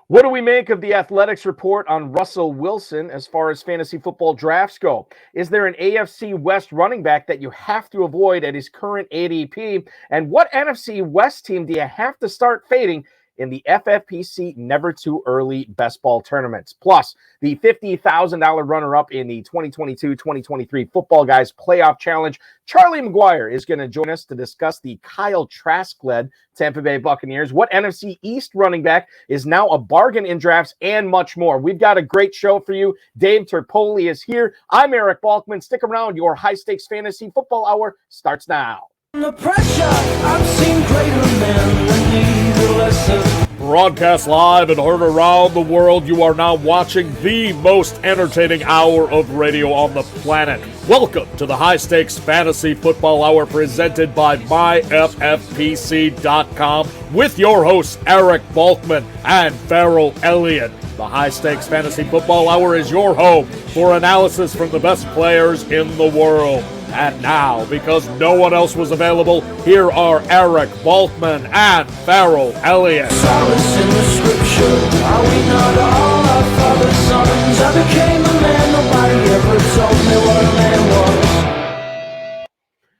What do we make of the Athletics report on Russell Wilson as far as fantasy football drafts go? Is there an AFC West running back that you have to avoid at his current ADP? And what NFC West team do you have to start fading in the FFPC Never Too Early Best Ball tournaments? Plus, the $50,000 runner-up in the 2022-2023 Football Guys Playoff Challenge, Charlie McGuire, is going to join us to discuss the Kyle Trask-led Tampa Bay Buccaneers, what NFC East running back is now a bargain in drafts, and much more. We've got a great show for you. Dave Terpoli is here. I'm Eric Balkman. Stick around. Your high-stakes fantasy football hour starts now. The pressure, I've seen greater men than need a lesson. Broadcast live and heard around the world, you are now watching the most entertaining hour of radio on the planet. Welcome to the High Stakes Fantasy Football Hour presented by MyFFPC.com with your hosts Eric Balkman and Farrell Elliott. The High Stakes Fantasy Football Hour is your home for analysis from the best players in the world. And now, because no one else was available, here are Eric Balkman and Farrell Elliott. Solace in the scripture, are we not all our father's sons? I became a man, nobody ever told me what a man was.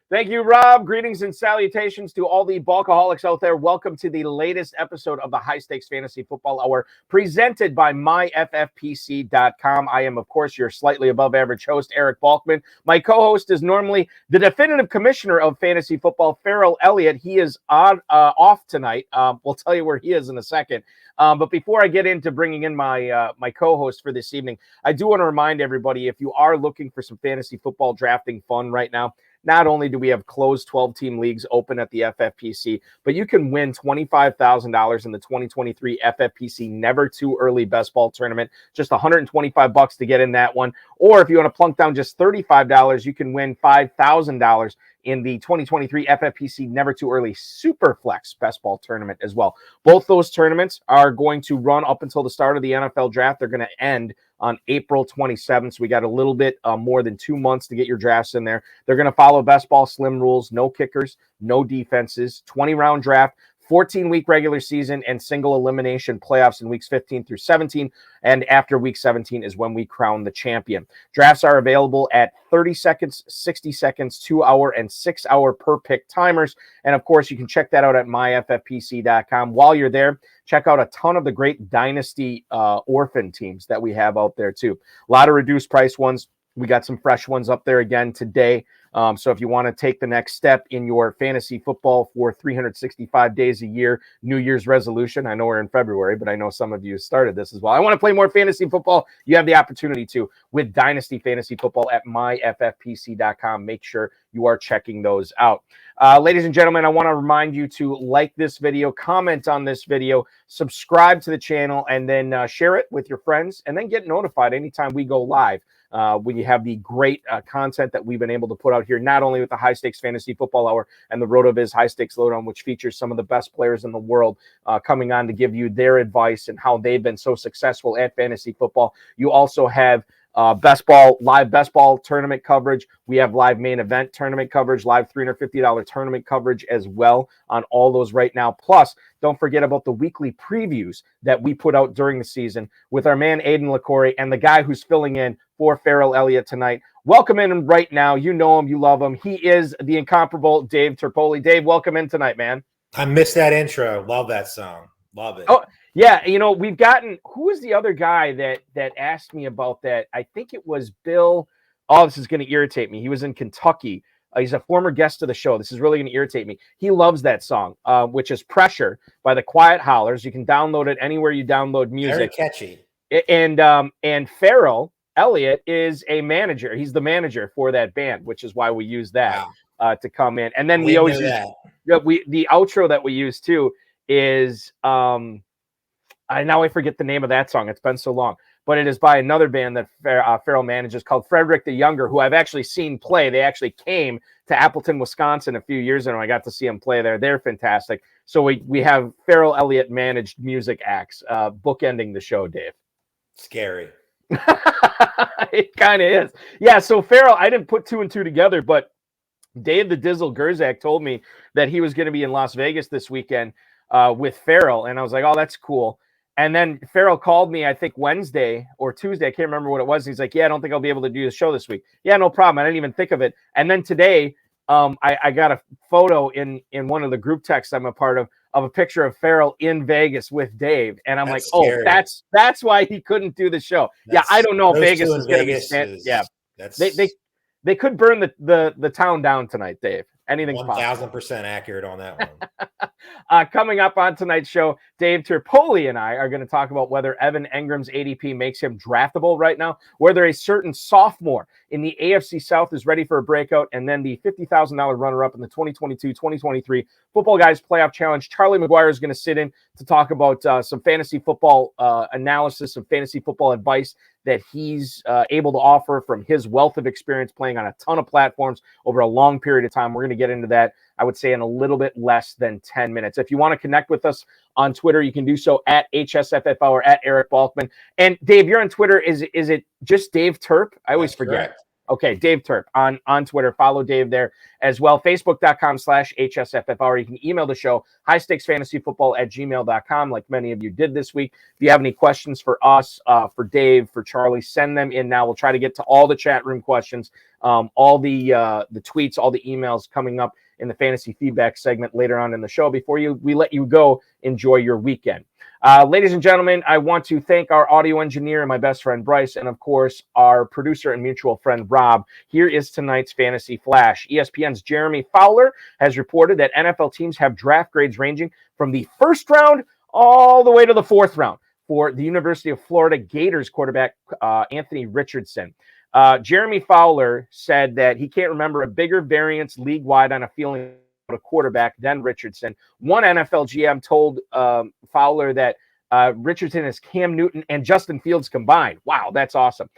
Thank you, Rob. Greetings and salutations to all the Balkaholics out there. Welcome to the latest episode of the High Stakes Fantasy Football Hour presented by MyFFPC.com. I am, of course, your slightly above average host, Eric Balkman. My co-host is normally the definitive commissioner of fantasy football, Farrell Elliott. He is off tonight. We'll tell you where he is in a second. But before I get into bringing in my co-host for this evening, I do want to remind everybody, if you are looking for some fantasy football drafting fun right now, not only do we have closed 12-team leagues open at the FFPC, but you can win $25,000 in the 2023 FFPC Never Too Early Best Ball Tournament. Just $125 to get in that one. Or if you want to plunk down just $35, you can win $5,000 in the 2023 FFPC Never Too Early Superflex Best Ball Tournament as well. Both those tournaments are going to run up until the start of the NFL Draft. They're going to end on April 27th. So we got a little bit more than 2 months to get your drafts in there. They're going to follow best ball slim rules, no kickers, no defenses, 20-round draft, 14-week regular season, and single elimination playoffs in weeks 15 through 17. And after week 17 is when we crown the champion. Drafts are available at 30 seconds, 60 seconds, 2 hour, and 6 hour per pick timers. And of course, you can check that out at myffpc.com. While you're there, check out a ton of the great dynasty orphan teams that we have out there too. A lot of reduced price ones. We got some fresh ones up there again today. So if you want to take the next step in your fantasy football for 365 days a year, New Year's resolution, I know we're in February, but I know some of you started this as well. I want to play more fantasy football. You have the opportunity to with Dynasty Fantasy Football at myffpc.com. Make sure you are checking those out. Ladies and gentlemen, I want to remind you to like this video, comment on this video, subscribe to the channel, and then share it with your friends, and then get notified anytime we go live. When you have the great content that we've been able to put out here, not only with the High Stakes Fantasy Football Hour and the RotoViz High Stakes Lowdown, which features some of the best players in the world coming on to give you their advice and how they've been so successful at fantasy football. You also have live best ball tournament coverage. We have live main event tournament coverage, live $350 tournament coverage as well on all those right now. Plus, don't forget about the weekly previews that we put out during the season with our man Aiden LaCorey and the guy who's filling in for Farrell Elliott tonight. Welcome in right now. You know him, you love him. He is the incomparable Dave Terpoli. Dave, welcome in tonight, man. I missed that intro. Love that song. Love it. Oh, yeah. You know, we've gotten, who was the other guy that asked me about that? I think it was Bill. Oh, this is going to irritate me. He was in Kentucky. He's a former guest of the show. This is really going to irritate me. He loves that song, which is Pressure by the Quiet Howlers. You can download it anywhere you download music. Very catchy. And Farrell Elliott is a manager. He's the manager for that band, which is why we use that to come in. And then we always use the outro that we use too is now I forget the name of that song. It's been so long, but it is by another band that Farrell manages called Frederick the Younger, who I've actually seen play. They actually came to Appleton, Wisconsin a few years ago. I got to see them play there. They're fantastic. So we have Farrell Elliott managed music acts bookending the show, Dave. Scary. It kind of is. Yeah, so Farrell, I didn't put two and two together, but Dave the Dizzle Gerzak told me that he was going to be in Las Vegas this weekend with Farrell, and I was like, oh, that's cool. And then Farrell called me, I think Wednesday or Tuesday. I can't remember what it was. He's like, yeah, I don't think I'll be able to do the show this week. Yeah, no problem. I didn't even think of it. And then today, I got a photo in one of the group texts I'm a part of a picture of Farrell in Vegas with Dave. And I'm That's like, scary. oh, that's why he couldn't do the show. Yeah, I don't know if Vegas is going to be yeah. They could burn the town down tonight, Dave. Anything's possible. 1,000% accurate on that one. Coming up on tonight's show, Dave Terpoli and I are going to talk about whether Evan Engram's ADP makes him draftable right now, whether a certain sophomore in the AFC South is ready for a breakout, and then the $50,000 runner-up in the 2022-2023 Football Guys Playoff Challenge. Charlie McGuire is going to sit in to talk about some fantasy football analysis, some fantasy football advice that he's able to offer from his wealth of experience playing on a ton of platforms over a long period of time. We're going to get into that, I would say, in a little bit less than 10 minutes. If you want to connect with us on Twitter, you can do so at HSFF or at Eric Balkman. And Dave, you're on Twitter. Is it just Dave Terp? I always forget. Correct. Okay, Dave Terp on Twitter. Follow Dave there as well. Facebook.com/HSFFR. You can email the show, highstakesfantasyfootball@gmail.com, like many of you did this week. If you have any questions for us, for Dave, for Charlie, send them in now. We'll try to get to all the chat room questions, all the tweets, all the emails coming up in the fantasy feedback segment later on in the show. Before we let you go, enjoy your weekend. Ladies and gentlemen, I want to thank our audio engineer and my best friend Bryce, and of course our producer and mutual friend Rob. Here is tonight's Fantasy Flash. ESPN's Jeremy Fowler has reported that NFL teams have draft grades ranging from the first round all the way to the fourth round for the University of Florida Gators quarterback Anthony Richardson. Jeremy Fowler said that he can't remember a bigger variance league-wide on a feeling a quarterback than Richardson. One NFL GM told Fowler that Richardson is Cam Newton and Justin Fields combined. Wow, that's awesome.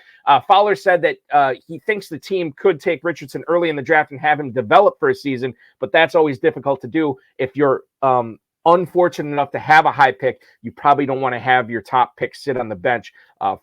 Fowler said that he thinks the team could take Richardson early in the draft and have him develop for a season, but that's always difficult to do if you're unfortunate enough to have a high pick. You probably don't want to have your top pick sit on the bench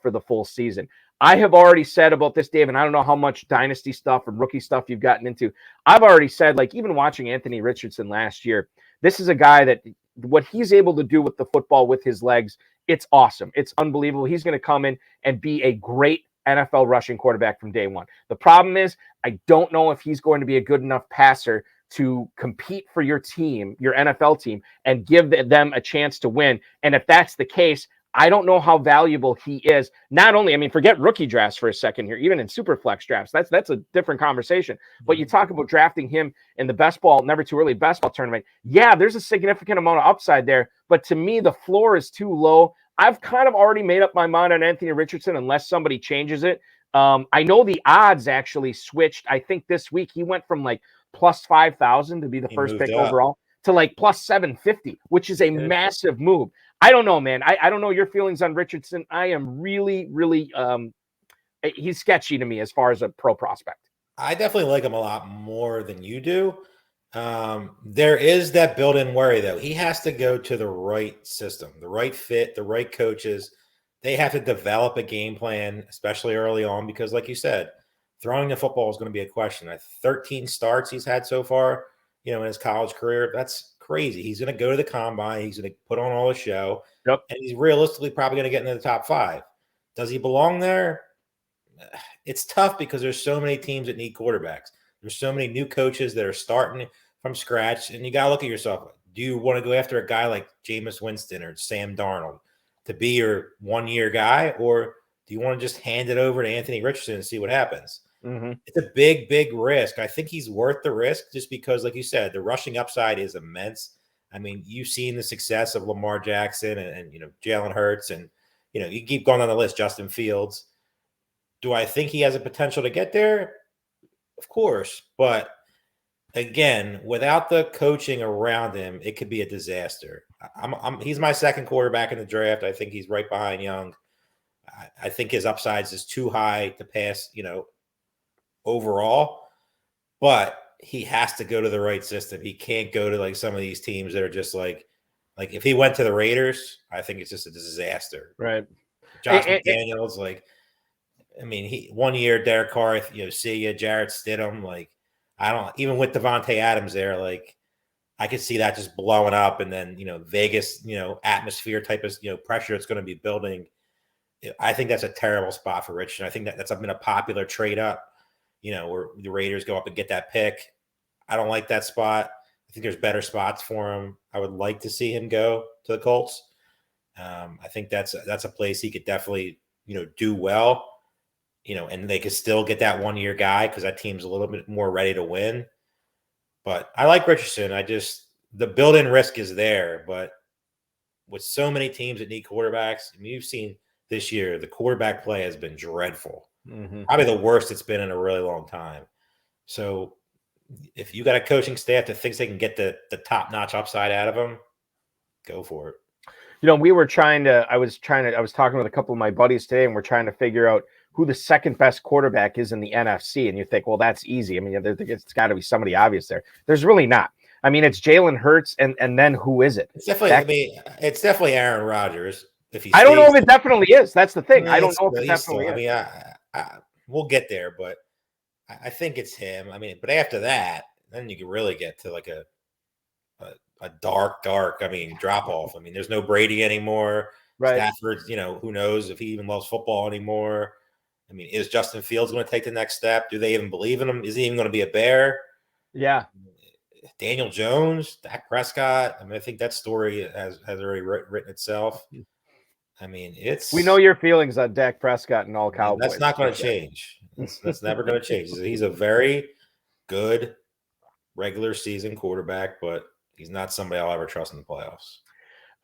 for the full season. I have already said about this, Dave, and I don't know how much dynasty stuff and rookie stuff you've gotten into. I've already said, like, even watching Anthony Richardson last year, this is a guy that what he's able to do with the football with his legs, it's awesome. It's unbelievable. He's going to come in and be a great NFL rushing quarterback from day one. The problem is, I don't know if he's going to be a good enough passer to compete for your team, your NFL team, and give them a chance to win. And if that's the case, I don't know how valuable he is. Not only, I mean, forget rookie drafts for a second here, even in super flex drafts, that's a different conversation. But you talk about drafting him in the best ball, never too early best ball tournament. Yeah, there's a significant amount of upside there, but to me, the floor is too low. I've kind of already made up my mind on Anthony Richardson unless somebody changes it. I know the odds actually switched. I think this week he went from like plus 5,000 to be the first pick overall to like plus 750, which is a massive move. I don't know, man. I don't know your feelings on Richardson. I am really, really, he's sketchy to me as far as a pro prospect. I definitely like him a lot more than you do. There is that built-in worry, though. He has to go to the right system, the right fit, the right coaches. They have to develop a game plan, especially early on, because like you said, throwing the football is going to be a question. 13 starts he's had so far, in his college career. That's crazy. He's going to go to the combine. He's going to put on all the show. Yep. And he's realistically probably going to get into the top 5. Does he belong there? It's tough because there's so many teams that need quarterbacks. There's so many new coaches that are starting from scratch. And you got to look at yourself. Do you want to go after a guy like Jameis Winston or Sam Darnold to be your one-year guy? Or do you want to just hand it over to Anthony Richardson and see what happens? Mm-hmm. It's a big, big risk. I think he's worth the risk just because, like you said, the rushing upside is immense. I mean, you've seen the success of Lamar Jackson and Jalen Hurts and, you keep going on the list, Justin Fields. Do I think he has a potential to get there? Of course. But again, without the coaching around him, it could be a disaster. He's my second quarterback in the draft. I think he's right behind Young. I think his upsides is too high to pass, overall, but he has to go to the right system. He can't go to like some of these teams that are just like if he went to the Raiders, I think it's just a disaster. Right. Josh McDaniels, he 1 year, Derek Carr, see ya, Jarrett Stidham, I don't even with Devontae Adams there, I could see that just blowing up, and then Vegas, atmosphere type of pressure that's going to be building. I think that's a terrible spot for Richardson. I think that's been a popular trade up, where the Raiders go up and get that pick. I don't like that spot. I think there's better spots for him. I would like to see him go to the Colts. I think that's a place he could definitely do well. And they could still get that 1 year guy because that team's a little bit more ready to win. But I like Richardson. The built-in risk is there, but with so many teams that need quarterbacks, you've seen this year the quarterback play has been dreadful. Mm-hmm. Probably the worst it's been in a really long time. So if you got a coaching staff that thinks they can get the top-notch upside out of them, go for it. I was talking with a couple of my buddies today, and we're trying to figure out who the second best quarterback is in the NFC. And you think, well, that's easy. I mean, it's got to be somebody obvious there. There's really not. I mean, it's Jalen Hurts, and then who is it? It's definitely. It's definitely Aaron Rodgers. I don't know if it definitely is. That's the thing. I don't know if it definitely is. I mean, we'll get there, but I think it's him. I mean, but after that, then you can really get to like a dark. I mean, drop off. I mean, there's no Brady anymore. Right. Stafford, who knows if he even loves football anymore. I mean, is Justin Fields going to take the next step? Do they even believe in him? Is he even going to be a Bear? Yeah. Daniel Jones, Dak Prescott. I mean, I think that story has already written itself. I mean, we know your feelings on Dak Prescott and all Cowboys. That's not going to change. That's never going to change. He's a very good regular season quarterback, but he's not somebody I'll ever trust in the playoffs.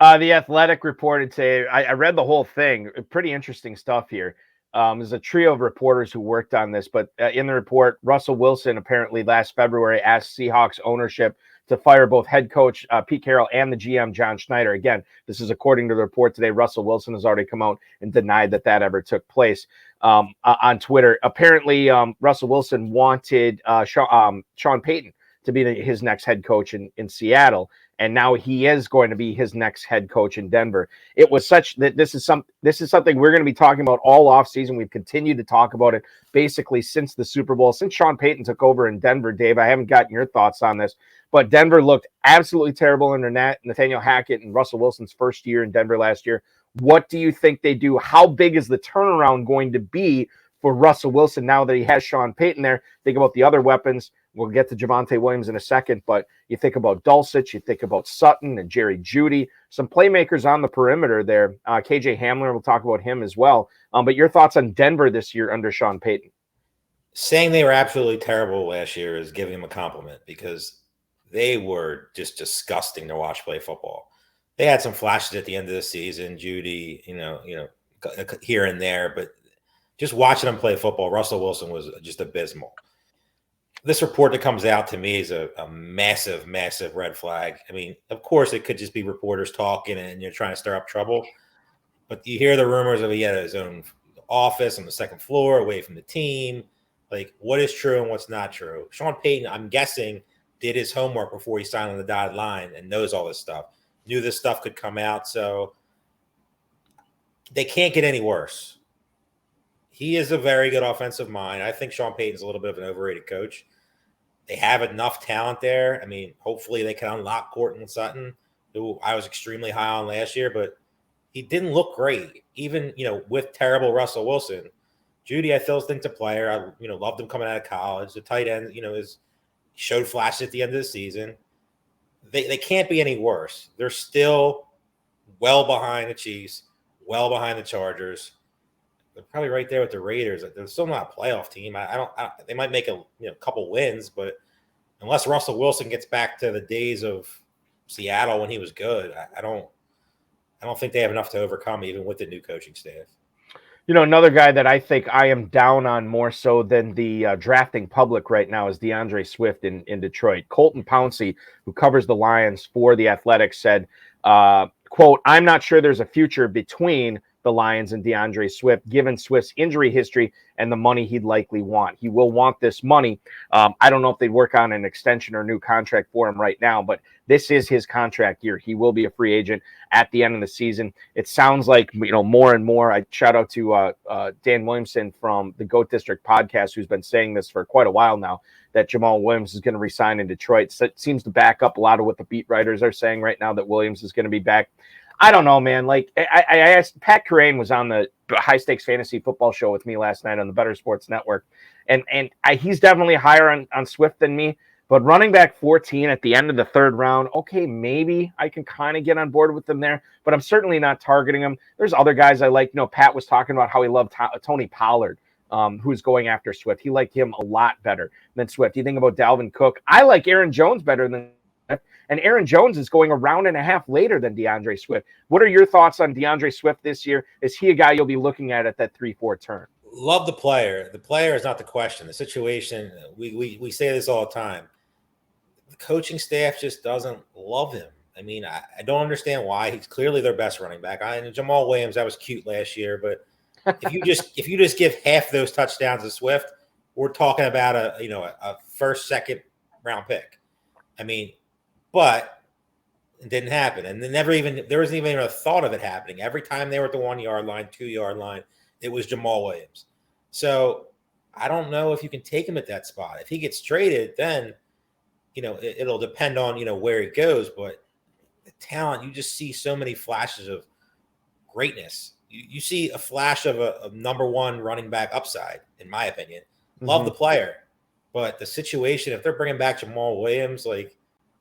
The Athletic reported today, I read the whole thing. Pretty interesting stuff here. There's a trio of reporters who worked on this, but in the report, Russell Wilson apparently last February asked Seahawks ownership to fire both head coach Pete Carroll and the GM John Schneider. Again, this is according to the report today. Russell Wilson has already come out and denied that ever took place on Twitter. Apparently, Russell Wilson wanted Sean Payton to be his next head coach in Seattle. And now he is going to be his next head coach in Denver. It was such that this is something we're going to be talking about all offseason. We've continued to talk about it basically since the Super Bowl, since Sean Payton took over in Denver. Dave, I haven't gotten your thoughts on this, but Denver looked absolutely terrible under Nathaniel Hackett and Russell Wilson's first year in Denver last year. What do you think they do? How big is the turnaround going to be for Russell Wilson now that he has Sean Payton there? Think about the other weapons. We'll get to Javonte Williams in a second, but you think about Dulcich, you think about Sutton and Jerry Jeudy, some playmakers on the perimeter there. KJ Hamler, we'll talk about him as well. But your thoughts on Denver this year under Sean Payton? Saying they were absolutely terrible last year is giving them a compliment because they were just disgusting to watch play football. They had some flashes at the end of the season, Jeudy, here and there, but just watching them play football, Russell Wilson was just abysmal. This report that comes out to me is a massive, massive red flag. I mean, of course, it could just be reporters talking and you're trying to stir up trouble. But you hear the rumors of he had his own office on the second floor away from the team. Like, what is true and what's not true? Sean Payton, I'm guessing, did his homework before he signed on the dotted line and knows all this stuff. Knew this stuff could come out. So they can't get any worse. He is a very good offensive mind. I think Sean Payton's a little bit of an overrated coach. They have enough talent there. I mean, hopefully they can unlock Courtland Sutton, who I was extremely high on last year, but he didn't look great, even, with terrible Russell Wilson. Jeudy, I still think's a player. I, loved him coming out of college. The tight end, showed flashes at the end of the season. They can't be any worse. They're still well behind the Chiefs, well behind the Chargers. They're probably right there with the Raiders. They're still not a playoff team. They might make a couple wins, but unless Russell Wilson gets back to the days of Seattle when he was good, I don't think they have enough to overcome even with the new coaching staff. Another guy that I think I am down on more so than the drafting public right now is DeAndre Swift in Detroit. Colton Pouncey, who covers the Lions for The Athletic, said, quote, "I'm not sure there's a future between the Lions and DeAndre Swift, given Swift's injury history and the money he'd likely want. He will want this money. I don't know if they'd work on an extension or new contract for him right now, but this is his contract year. He will be a free agent at the end of the season. It sounds like, more and more. I shout out to Dan Williamson from the GOAT District podcast, who's been saying this for quite a while now, that Jamal Williams is going to resign in Detroit. So it seems to back up a lot of what the beat writers are saying right now, that Williams is going to be back. I don't know, man. Like I asked, Pat Kerrane was on the High Stakes Fantasy Football show with me last night on the Better Sports Network, and he's definitely higher on Swift than me. But running back 14 at the end of the third round, okay, maybe I can kind of get on board with them there, but I'm certainly not targeting him. There's other guys I like. Pat was talking about how he loved Tony Pollard, who's going after Swift. He liked him a lot better than Swift. You think about Dalvin Cook. I like Aaron Jones better than Swift, and Aaron Jones is going a round and a half later than DeAndre Swift. What are your thoughts on DeAndre Swift this year? Is he a guy you'll be looking at that 3-4 turn? Love the player. The player is not the question. The situation, we say this all the time. The coaching staff just doesn't love him. I mean, I don't understand why. He's clearly their best running back. And Jamal Williams, that was cute last year, but if you just give half those touchdowns to Swift, we're talking about a first, second round pick. I mean, but it didn't happen, and there wasn't even a thought of it happening. Every time they were at the 1 yard line, 2 yard line, it was Jamal Williams. So I don't know if you can take him at that spot. If he gets traded, then it'll depend on where he goes. But the talent, you just see so many flashes of greatness. You see a flash of a number one running back upside, in my opinion. Love the player, but the situation, if they're bringing back Jamal Williams, like,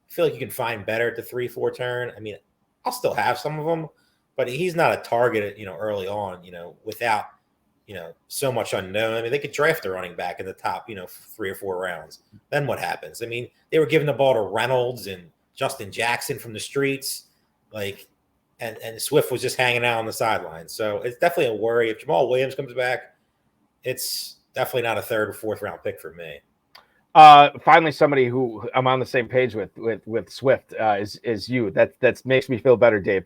I feel like you can find better at the 3-4 turn. I mean, I'll still have some of them, but he's not a target, early on, without, so much unknown. I mean, they could draft a running back in the top, 3 or 4 rounds. Then what happens? I mean, they were giving the ball to Reynolds and Justin Jackson from the streets, like, and Swift was just hanging out on the sidelines. So it's definitely a worry. If Jamal Williams comes back, it's definitely not a 3rd or 4th round pick for me. Finally, somebody who I'm on the same page with Swift is you. That makes me feel better, Dave.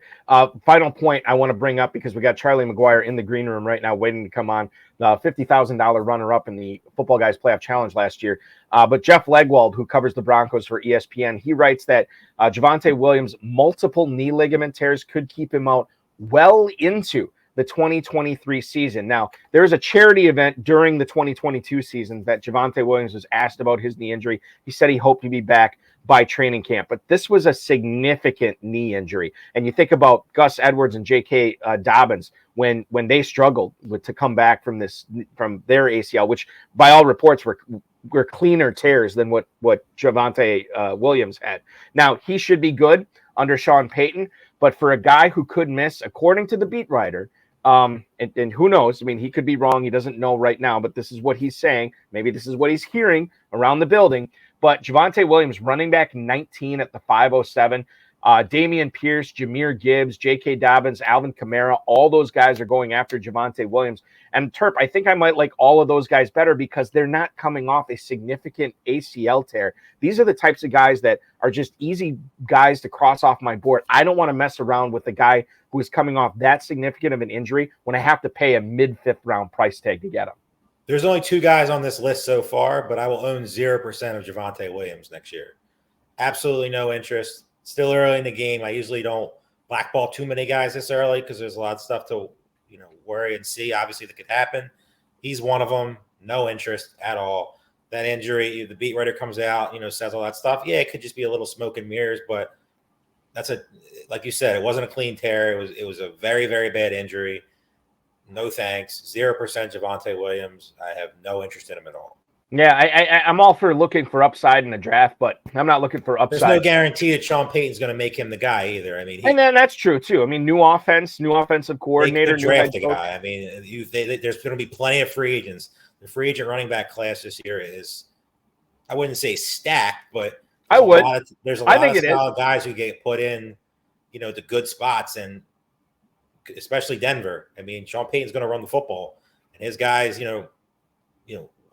Final point I want to bring up, because we got Charlie McGuire in the green room right now waiting to come on, the $50,000 runner-up in the Football Guys Playoff Challenge last year. But Jeff Legwald, who covers the Broncos for ESPN, he writes that Javonte Williams' multiple knee ligament tears could keep him out well into the 2023 season. Now, there was a charity event during the 2022 season that Javonte Williams was asked about his knee injury. He said he hoped to be back by training camp, but this was a significant knee injury. And you think about Gus Edwards and J.K. Dobbins when they struggled to come back from their ACL, which by all reports were cleaner tears than what Javonte Williams had. Now, he should be good under Sean Payton, but for a guy who could miss, according to the beat writer, and who knows? I mean, he could be wrong. He doesn't know right now, but this is what he's saying. Maybe this is what he's hearing around the building. But Javonte Williams, running back 19 at the 507, Dameon Pierce, Jahmyr Gibbs, J.K. Dobbins, Alvin Kamara, all those guys are going after Javonte Williams. And Terp, I think I might like all of those guys better because they're not coming off a significant ACL tear. These are the types of guys that are just easy guys to cross off my board. I don't want to mess around with the guy who is coming off that significant of an injury when I have to pay a mid-5th round price tag to get him. There's only 2 guys on this list so far, but I will own 0% of Javonte Williams next year. Absolutely no interest. Still early in the game. I usually don't blackball too many guys this early because there's a lot of stuff to worry and see. Obviously, that could happen. He's one of them. No interest at all. That injury, the beat writer comes out, says all that stuff. Yeah, it could just be a little smoke and mirrors, but like you said, it wasn't a clean tear. It was a very, very bad injury. No thanks. 0% Javonte Williams. I have no interest in him at all. Yeah, I'm all for looking for upside in the draft, but I'm not looking for upside. There's no guarantee that Sean Payton's going to make him the guy either. I mean, and then that's true too. I mean, new offensive coordinator, draft the guy. I mean, there's going to be plenty of free agents. The free agent running back class this year is, I wouldn't say stacked, but there's a lot of solid guys who get put in, the good spots, and especially Denver. I mean, Sean Payton's going to run the football, and his guys,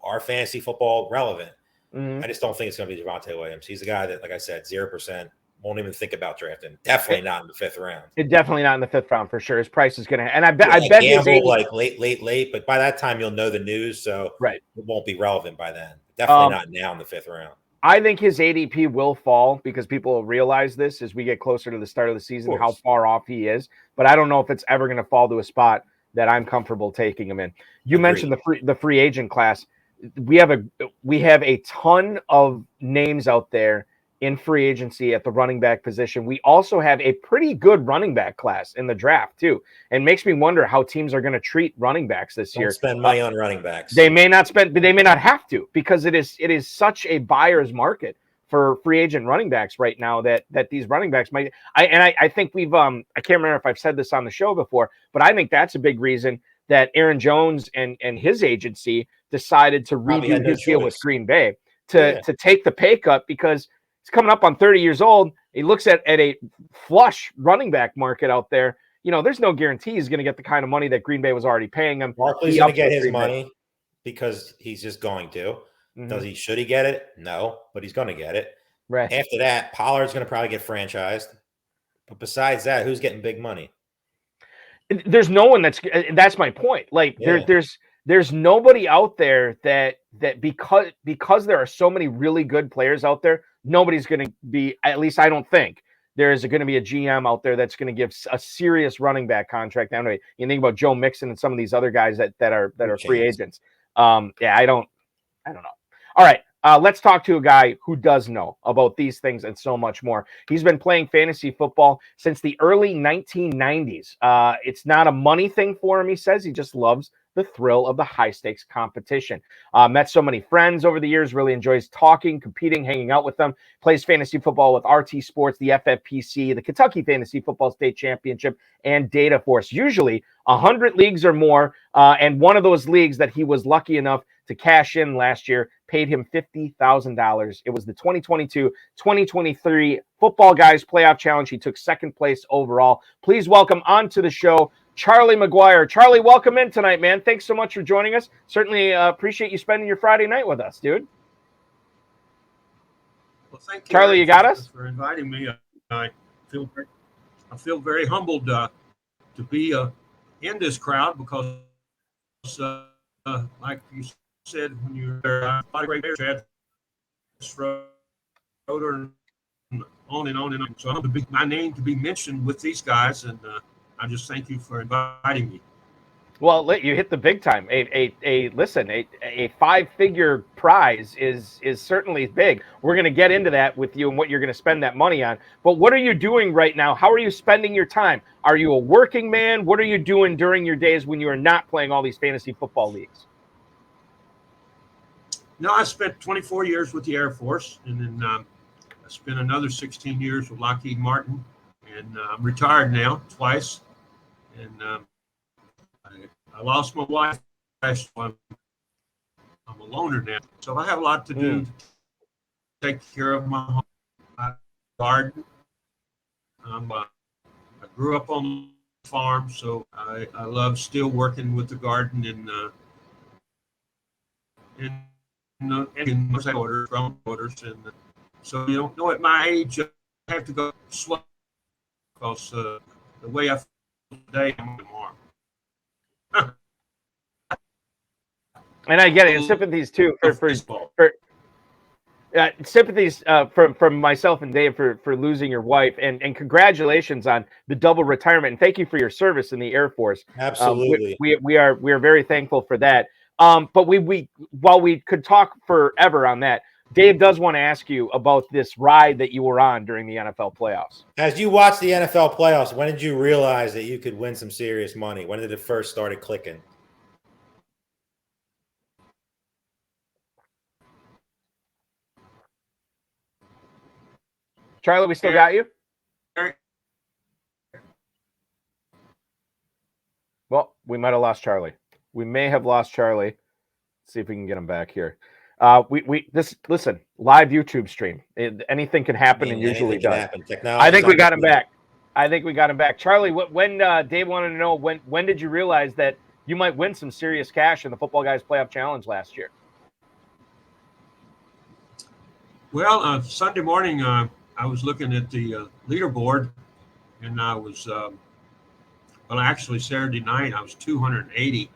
are fantasy football relevant. I just don't think it's going to be Javonte Williams. He's a guy that, like I said, 0%, won't even think about drafting. Definitely not in the 5th round. Definitely not in the 5th round for sure. His price is going to, and I bet his gamble like late, but by that time you'll know the news, so right, it won't be relevant by then. Definitely not now in the 5th round. I think his ADP will fall because people will realize this as we get closer to the start of the season, how far off he is. But I don't know if it's ever going to fall to a spot that I'm comfortable taking him in. You mentioned the free agent class. We have a ton of names out there in free agency at the running back position. We also have a pretty good running back class in the draft too. And makes me wonder how teams are going to treat running backs this year. Spend money on running backs. They may not spend, but they may not have to, because it is such a buyer's market for free agent running backs right now that these running backs might. I think we've I can't remember if I've said this on the show before, but I think that's a big reason that Aaron Jones and his agency decided to redo his deal with Green Bay to take the pay cut, because he's coming up on 30 years old. He looks at a flush running back market out there. You know, there's no guarantee he's going to get the kind of money that Green Bay was already paying him. Barkley's going to get his money because he's just going to. Mm-hmm. Should he get it? No, but he's going to get it. Right. After that, Pollard's going to probably get franchised. But besides that, who's getting big money? There's no one that's my point. Like there's nobody out there that because there are so many really good players out there, nobody's going to be, at least I don't think there's going to be a GM out there that's going to give a serious running back contract. Anyway, you think about Joe Mixon and some of these other guys that are free agents. I don't know. All right. Let's talk to a guy who does know about these things and so much more. He's been playing fantasy football since the early 1990s. It's not a money thing for him, he says. He just loves the thrill of the high-stakes competition. Met so many friends over the years, really enjoys talking, competing, hanging out with them. Plays fantasy football with RT Sports, the FFPC, the Kentucky Fantasy Football State Championship, and Data Force. Usually 100 leagues or more, and one of those leagues that he was lucky enough to cash in last year paid him $50,000. It was the 2022-2023 Footballguys Playoff Challenge. He took 2nd place overall. Please welcome onto the show Charlie McGuire. Charlie, welcome in tonight, man. Thanks so much for joining us. Certainly appreciate you spending your Friday night with us, dude. Well, thank you, Charlie. You got us for inviting me. I feel very humbled to be in this crowd because, like you said when you were there, a lot of great players had Schroeder and on and on and on. So I want my name to be mentioned with these guys, and I just thank you for inviting me. Well, you hit the big time. A 5-figure prize is certainly big. We're going to get into that with you and what you're going to spend that money on. But what are you doing right now? How are you spending your time? Are you a working man? What are you doing during your days when you are not playing all these fantasy football leagues? No, I spent 24 years with the Air Force, and then I spent another 16 years with Lockheed Martin, and I'm retired now twice. And I lost my wife. I'm a loner now, so I have a lot to do to take care of my home, my garden. I grew up on the farm, so I love still working with the garden and grown orders, and so you don't know at my age I have to go slow because the way I feel today I'm tomorrow. And I get it. And sympathies too for sympathies from myself and Dave for losing your wife, and congratulations on the double retirement. And thank you for your service in the Air Force. Absolutely, we are very thankful for that. But we while we could talk forever on that, Dave does want to ask you about this ride that you were on during the NFL playoffs. As you watched the NFL playoffs, when did you realize that you could win some serious money? When did it first started clicking? Charlie, we still got you? Well, we might have lost Charlie. We may have lost Charlie. Let's see if we can get him back here. Listen, live YouTube stream. Anything can happen, and usually does. I think we got him back. Charlie, when Dave wanted to know when did you realize that you might win some serious cash in the Footballguys Playoff Challenge last year? Well, Sunday morning, I was looking at the leaderboard, and I was well, actually Saturday night I was 280,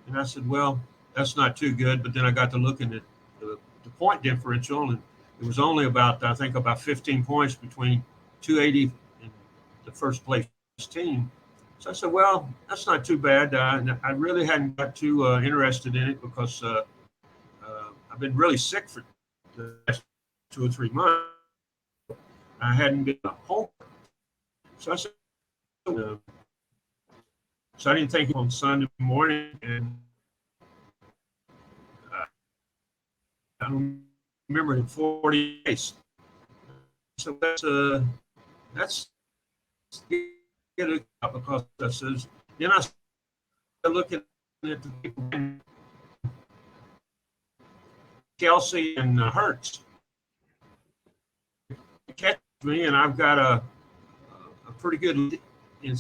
and I said, well, that's not too good. But then I got to looking at the point differential, and it was only about, I think, about 15 points between 280 and the first place team. So I said, well, that's not too bad. And I really hadn't got too interested in it because I've been really sick for the last 2 or 3 months. I hadn't been home. So I said, so I didn't think on Sunday morning, and I don't remember in 40 days. So that's get it up because that says, then I started looking at the people, Kelsey and Hertz catch me, and I've got a pretty good lead in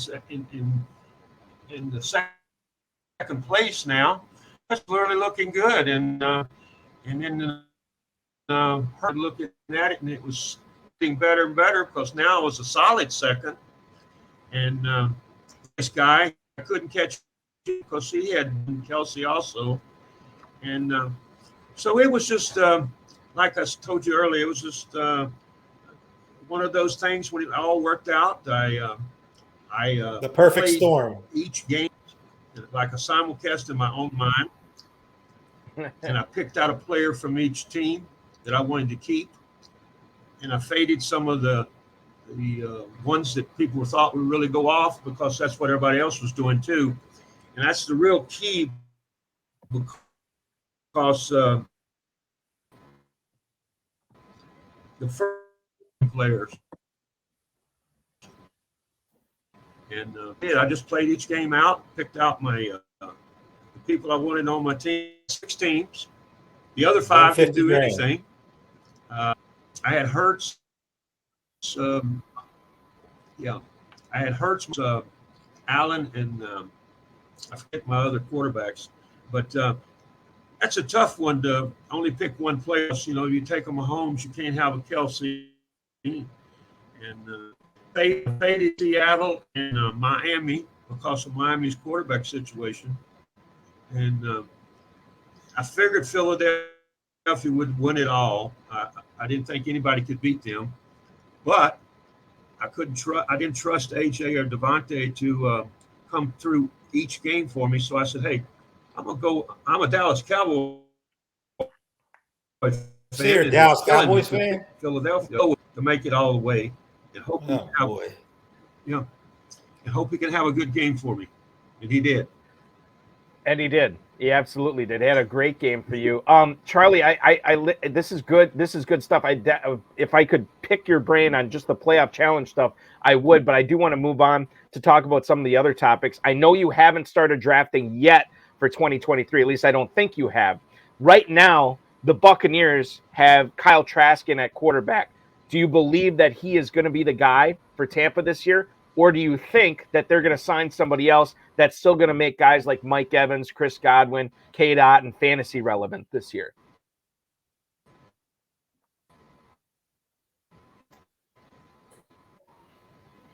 the second place now. That's really looking good, and then Hertz looking at it, and it was getting better and better because now it was a solid second. And this guy, I couldn't catch him because he had Kelsey also. And so it was just, like I told you earlier, it was just one of those things when it all worked out. I The perfect played storm. each game like a simulcast in my own mind. And I picked out a player from each team that I wanted to keep. And I faded some of the ones that people thought would really go off because that's what everybody else was doing too. And that's the real key because the first players. And I just played each game out, picked out my the people I wanted on my team, 6 teams. The other 5 didn't do anything. I had Hertz. I had Hertz, Allen, and I forget my other quarterbacks. But that's a tough one to only pick one player. You know, you take a Mahomes, you can't have a Kelsey. And faded Seattle and Miami because of Miami's quarterback situation. And I figured Philadelphia would win it all. I didn't think anybody could beat them, but I didn't trust AJ or Devontae to come through each game for me. So I said, hey, I'm a Dallas Cowboy fan. So you're a Dallas Cowboys fan? Philadelphia to make it all the way. And hope and hope he can have a good game for me. And he did. And he did. He absolutely did. He had a great game for you. Charlie, this is good. This is good stuff. If I could pick your brain on just the playoff challenge stuff, I would, but I do want to move on to talk about some of the other topics. I know you haven't started drafting yet for 2023. At least I don't think you have. Right now, the Buccaneers have Kyle Trask in at quarterback. Do you believe that he is going to be the guy for Tampa this year? Or do you think that they're going to sign somebody else that's still going to make guys like Mike Evans, Chris Godwin, K-Dot, and fantasy relevant this year?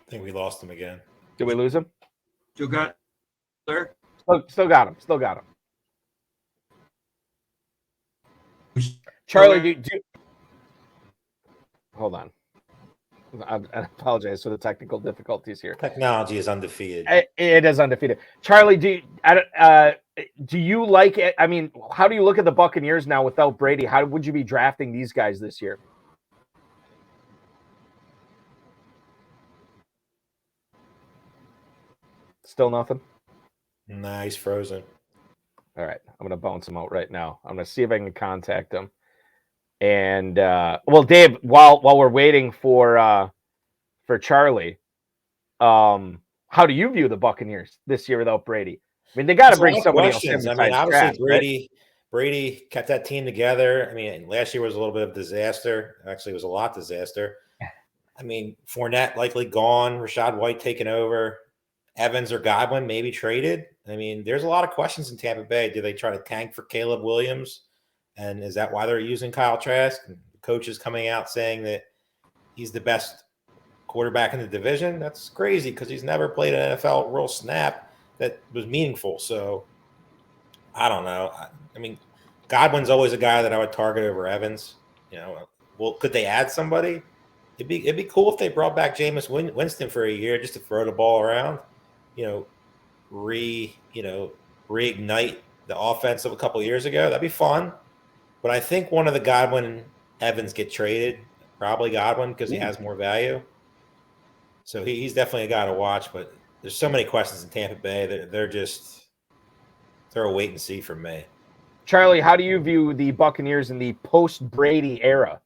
I think we lost him again. Did we lose him? Still got there? Still got him. Still got him. Charlie, hold on. I apologize for the technical difficulties here. Technology is undefeated. It is undefeated. Charlie, do you like it? I mean, how do you look at the Buccaneers now without Brady? How would you be drafting these guys this year? Still nothing? Nah, he's frozen. All right. I'm going to bounce him out right now. I'm going to see if I can contact him. And, well, Dave, while we're waiting for Charlie, how do you view the Buccaneers this year without Brady? I mean, they got to bring somebody else in. I mean, obviously Trask, Brady kept that team together. I mean, last year was a little bit of disaster. Actually, it was a lot disaster. I mean, Fournette likely gone, Rashad White taken over, Evans or Godwin maybe traded. I mean, there's a lot of questions in Tampa Bay. Do they try to tank for Caleb Williams? And is that why they're using Kyle Trask? And the coach is coming out saying that he's the best quarterback in the division. That's crazy because he's never played an NFL real snap that was meaningful. So I don't know. I mean, Godwin's always a guy that I would target over Evans. Well, could they add somebody? It'd be cool if they brought back Jameis Winston for a year just to throw the ball around. Reignite the offense of a couple of years ago. That'd be fun. But I think one of the Godwin Evans get traded, probably Godwin, because he has more value. So he's definitely a guy to watch. But there's so many questions in Tampa Bay. They're a wait and see for me. Charlie, how do you view the Buccaneers in the post-Brady era?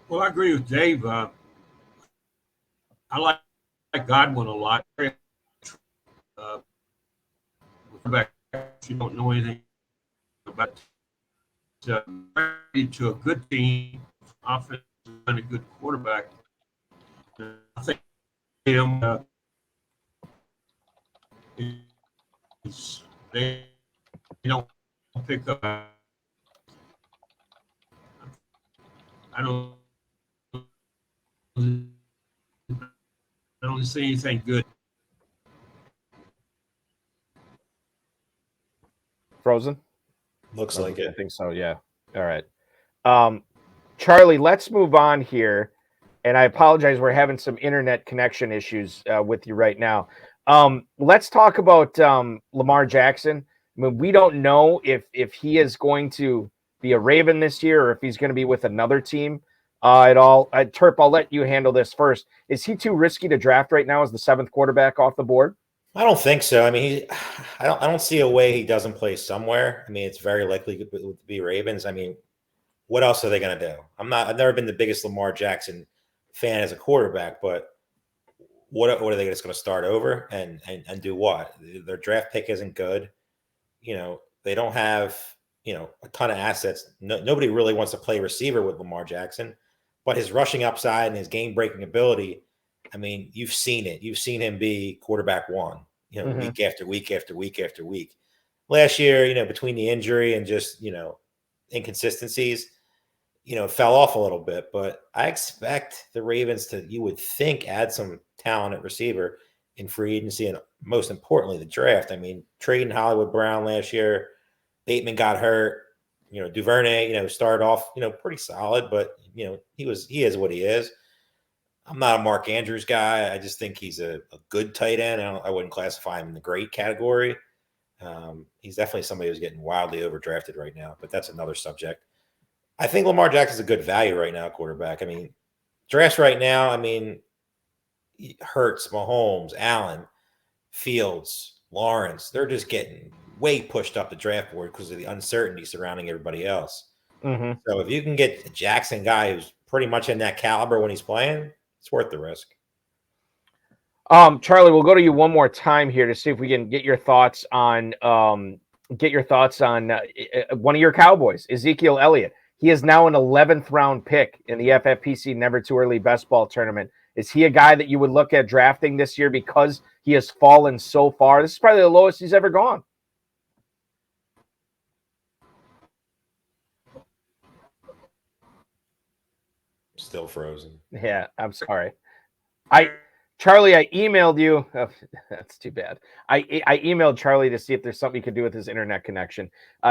Well, I agree with Dave. I like Godwin a lot. Back, if you don't know anything about to a good team, offense and a good quarterback. I think him. They don't pick up. I don't see anything good. Frozen? Looks like it. I think so, yeah. All right. Charlie, let's move on here. And I apologize, we're having some internet connection issues with you right now. Let's talk about Lamar Jackson. I mean, we don't know if he is going to be a Raven this year or if he's going to be with another team at all. Terp, I'll let you handle this first. Is he too risky to draft right now as the 7th quarterback off the board? I don't think so. I mean, I don't see a way he doesn't play somewhere. I mean, it's very likely to be Ravens. I mean, what else are they going to do? I've never been the biggest Lamar Jackson fan as a quarterback, but what are they just going to start over and do what? Their draft pick isn't good. They don't have, a ton of assets. Nobody really wants to play receiver with Lamar Jackson, but his rushing upside and his game-breaking ability, I mean, you've seen it. You've seen him be quarterback one, week after week after week after week. Last year, between the injury and just, inconsistencies, fell off a little bit. But I expect the Ravens to, you would think, add some talent at receiver in free agency and most importantly, the draft. I mean, trading Hollywood Brown last year, Bateman got hurt. Duvernay, started off, pretty solid, but he is what he is. I'm not a Mark Andrews guy. I just think he's a good tight end. I wouldn't classify him in the great category. He's definitely somebody who's getting wildly overdrafted right now, but that's another subject. I think Lamar Jackson's a good value right now, quarterback. I mean, drafts right now, I mean, Hurts, Mahomes, Allen, Fields, Lawrence, they're just getting way pushed up the draft board because of the uncertainty surrounding everybody else. Mm-hmm. So if you can get a Jackson guy who's pretty much in that caliber when he's playing, it's worth the risk. Charlie, we'll go to you one more time here to see if we can get your thoughts on one of your Cowboys, Ezekiel Elliott. He is now an 11th round pick in the FFPC Never Too Early Best Ball Tournament. Is he a guy that you would look at drafting this year because he has fallen so far? This is probably the lowest he's ever gone. Still frozen. Yeah, I'm sorry. Charlie, I emailed you. Oh, that's too bad. I emailed Charlie to see if there's something you could do with his internet connection.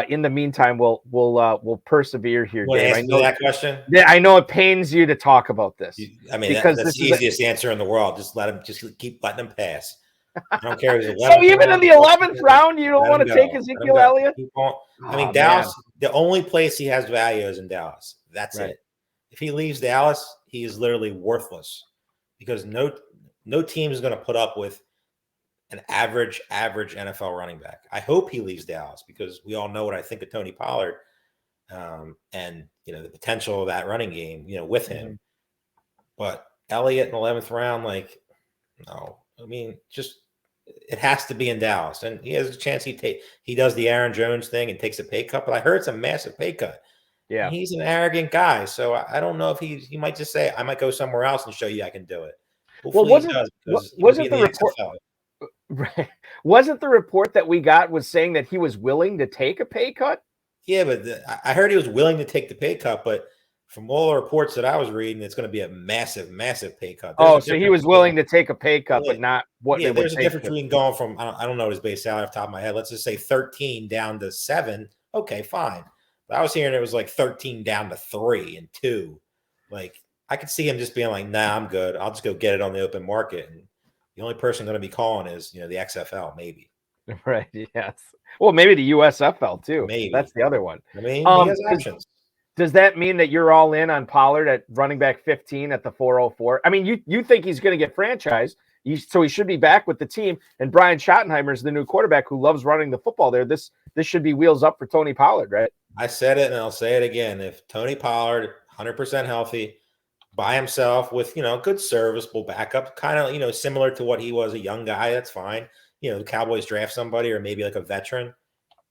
In the meantime, we'll persevere here, Dave. I know that question. Yeah, I know it pains you to talk about this. Because that's the easiest answer in the world. Just keep letting him pass. I don't care. So even in the 11th round, you don't want to take Ezekiel Elliott? I mean, Dallas. Man. The only place he has value is in Dallas. That's right. It. If he leaves Dallas, he is literally worthless because no team is going to put up with an average NFL running back. I hope he leaves Dallas because we all know what I think of Tony Pollard and the potential of that running game, with him. Mm-hmm. But Elliott in the 11th round, no. I mean, just it has to be in Dallas, and he has a chance. He does the Aaron Jones thing and takes a pay cut, but I heard it's a massive pay cut. Yeah, and he's an arrogant guy, so I don't know if he might just say I might go somewhere else and show you I can do it. Hopefully wasn't the report? Right. Wasn't the report that we got was saying that he was willing to take a pay cut? Yeah, but I heard he was willing to take the pay cut, but from all the reports that I was reading, it's going to be a massive, massive pay cut. Oh, so he was willing to take a pay cut, but not what Yeah, it would there's a take difference between going from I don't know his base salary off the top of my head. Let's just say 13 down to 7. Okay, fine. But I was hearing it was like 13 down to 3 and 2. Like I could see him just being like, "Nah, I'm good. I'll just go get it on the open market." And the only person going to be calling is the XFL, maybe. Right. Yes. Well, maybe the USFL too. Maybe That's the other one. I mean, he has options. Does that mean that you're all in on Pollard at running back 15 at the 404? I mean, you think he's going to get franchised, so he should be back with the team. And Brian Schottenheimer is the new quarterback who loves running the football there. This should be wheels up for Tony Pollard, right? I said it and I'll say it again. If Tony Pollard, 100% healthy, by himself with good serviceable backup, kind of similar to what he was, a young guy, that's fine. The Cowboys draft somebody or maybe like a veteran,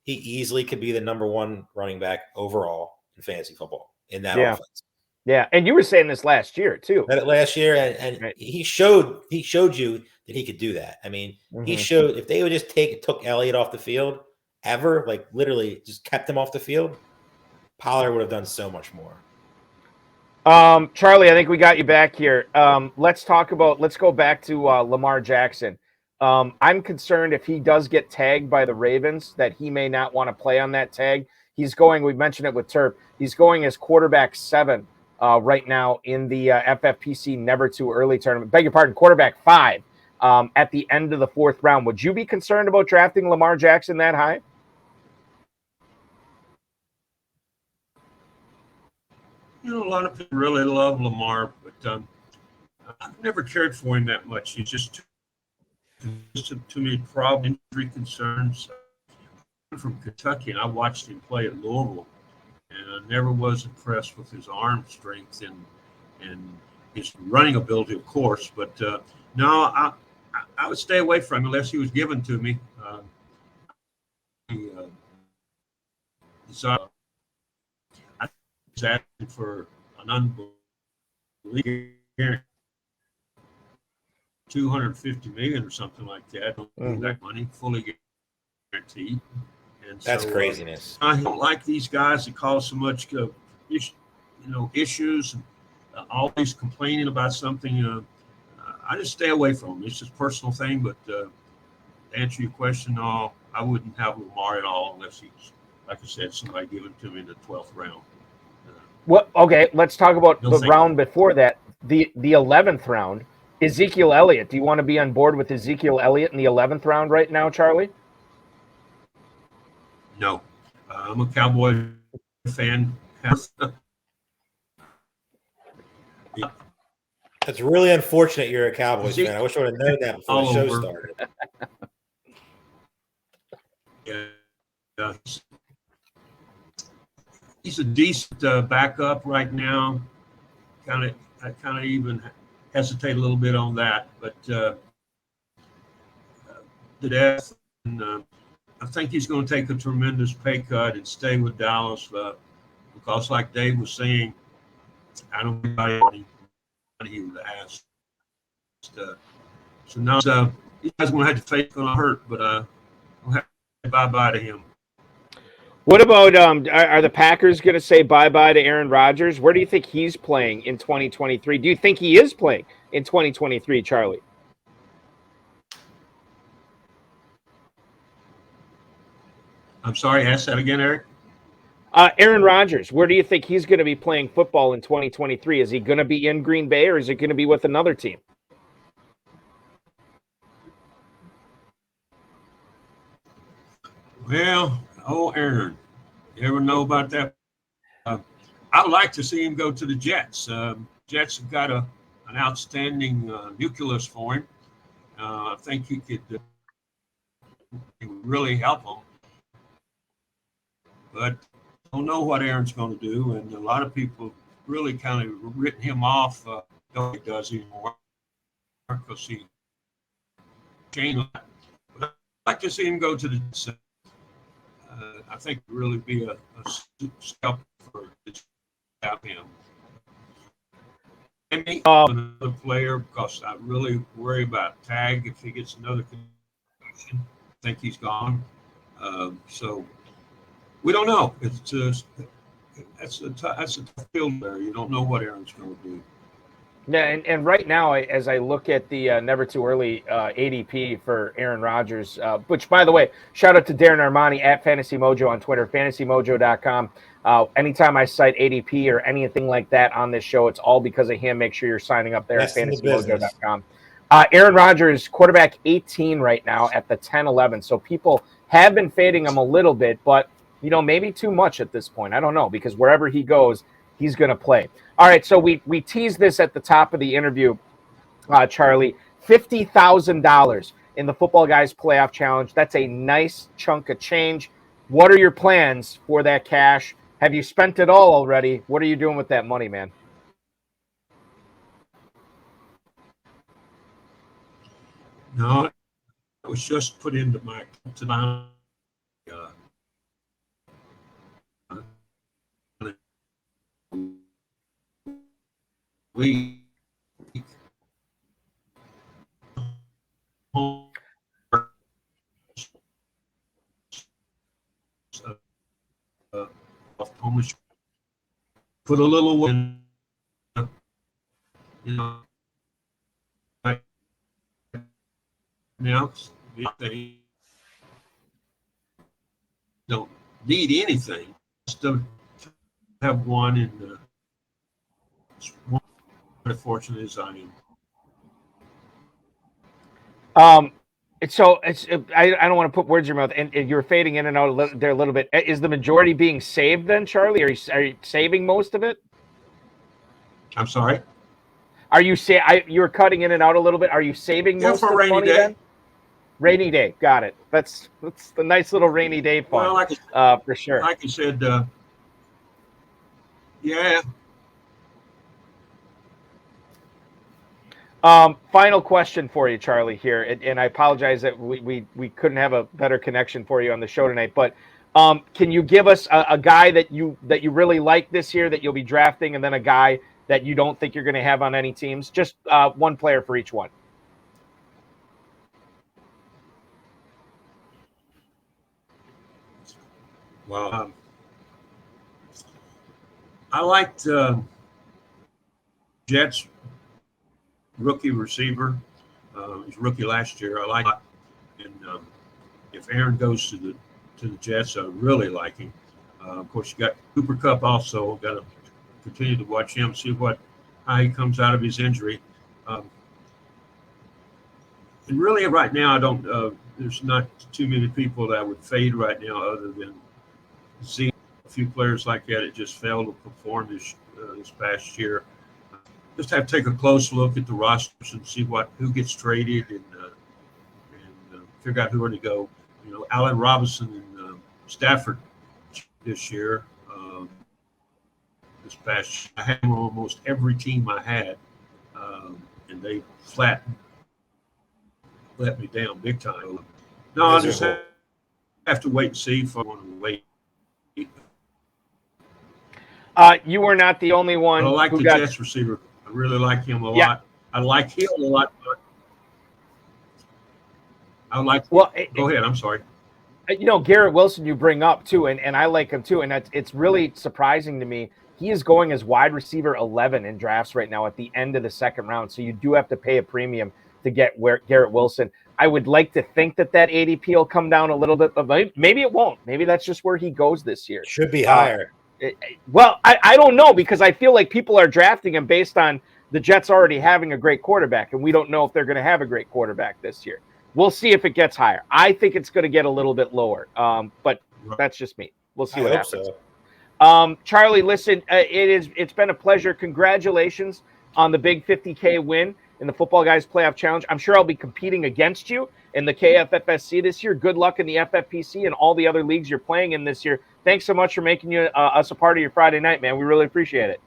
he easily could be the number 1 running back overall in fantasy football in that offense. Yeah, and you were saying this last year too. Last year, and right. he showed you that he could do that. I mean, he showed if they would just took Elliott off the field, like literally just kept him off the field, Pollard would have done so much more. Charlie, I think we got you back here. Let's go back to Lamar Jackson. I'm concerned if he does get tagged by the Ravens that he may not want to play on that tag. He's going, we mentioned it with Terp, he's going as quarterback 7 right now in the FFPC Never Too Early tournament. Beg your pardon, quarterback 5 at the end of the 4th round. Would you be concerned about drafting Lamar Jackson that high? A lot of people really love Lamar, but I've never cared for him that much. He's just too many problem, injury concerns. I'm from Kentucky, and I watched him play at Louisville, and I never was impressed with his arm strength and his running ability, of course. But no, I would stay away from him unless he was given to me. I was asking for an unbelievable $250 million or something like that. That money fully guaranteed. And that's craziness. I don't like these guys that cause so much, issues, and always complaining about something. I just stay away from them. It's just a personal thing. But to answer your question, no, I wouldn't have Lamar at all unless he's, like I said, somebody given to me in the 12th round. Okay, let's talk about the round before that, the 11th round. Ezekiel Elliott. Do you want to be on board with Ezekiel Elliott in the 11th round right now, Charlie? No. I'm a Cowboy fan. That's really unfortunate you're a Cowboys fan. I wish I would have known that before the show started. Yeah. He's a decent backup right now. I kind of even hesitate a little bit on that, but the depth, and I think he's going to take a tremendous pay cut and stay with Dallas because, like Dave was saying, I don't think anybody he would ask. So now you guys going to have to face going to hurt, but I'll have to say bye-bye to him. What about are the Packers going to say bye-bye to Aaron Rodgers? Where do you think he's playing in 2023? Do you think he is playing in 2023, Charlie? I'm sorry, ask that again, Eric. Aaron Rodgers, where do you think he's going to be playing football in 2023? Is he going to be in Green Bay or is he going to be with another team? Well, Aaron, you ever know about that? I'd like to see him go to the Jets. Jets have got an outstanding nucleus for him. I think he would really help him. But I don't know what Aaron's going to do, and a lot of people really kind of written him off. Don't he does anymore because he changed. But I'd like to see him go to the Jets. I think it would really be a step for him. And another player because I really worry about Tag if he gets another concussion. I think he's gone. So We don't know. It's just that's a tough field there. You don't know what Aaron's going to do. Yeah, and right now, as I look at the never too early ADP for Aaron Rodgers, which, by the way, shout out to Darren Armani at Fantasy Mojo on Twitter, fantasymojo.com. Anytime I cite ADP or anything like that on this show, it's all because of him. Make sure you're signing up there at fantasymojo.com. Aaron Rodgers, quarterback 18 right now at the 10-11. So people have been fading him a little bit, but, maybe too much at this point. I don't know, because wherever he goes, he's going to play. All right, so we teased this at the top of the interview, Charlie. $50,000 in the Footballguys Playoff Challenge. That's a nice chunk of change. What are your plans for that cash? Have you spent it all already? What are you doing with that money, man? No, it was just put into my week. Homeless. Put a little in, now they don't need anything. Just to have one, and one fortunate as I am. So I don't want to put words in your mouth, and you're fading in and out there a little bit. Is the majority being saved then, Charlie? Are you saving most of it? I'm sorry. Are you you're cutting in and out a little bit? Are you saving most of the money day. Then? Rainy day, got it. That's the nice little rainy day fun. Well, for sure. Like I said, yeah. Final question for you, Charlie, here, and I apologize that we couldn't have a better connection for you on the show tonight. But can you give us a guy that you really like this year that you'll be drafting, and then a guy that you don't think you're going to have on any teams? Just one player for each one. Well, I liked Jets rookie receiver. He's rookie last year. I like it. And if Aaron goes to the Jets, I really like him. Of course, you got Cooper Kupp also. Got to continue to watch him, see how he comes out of his injury. And really, right now, I don't. There's not too many people that I would fade right now, other than seeing a few players like that. It just failed to perform this past year. Just have to take a close look at the rosters and see who gets traded and figure out who are to go. Allen Robinson and Stafford this year. This past year, I had them on almost every team I had, and they let me down big time. No, I just have to wait and see if I want to wait. You were not the only one. I like the Jets receiver. I really like him a lot. I like Hill a lot. I like. Well, go ahead. I'm sorry. Garrett Wilson you bring up too, and I like him too, and it's really surprising to me. He is going as wide receiver 11 in drafts right now at the end of the second round, so you do have to pay a premium to get Garrett Wilson. I would like to think that ADP will come down a little bit, but maybe it won't. Maybe that's just where he goes this year. Should be higher. Well, I don't know, because I feel like people are drafting him based on the Jets already having a great quarterback, and we don't know if they're going to have a great quarterback this year. We'll see if it gets higher. I think it's going to get a little bit lower, but that's just me. We'll see what happens. So. Charlie, listen, it's been a pleasure. Congratulations on the big 50K win in the Footballguys Playoff Challenge. I'm sure I'll be competing against you in the KFFSC this year. Good luck in the FFPC and all the other leagues you're playing in this year. Thanks so much for making us a part of your Friday night, man. We really appreciate it.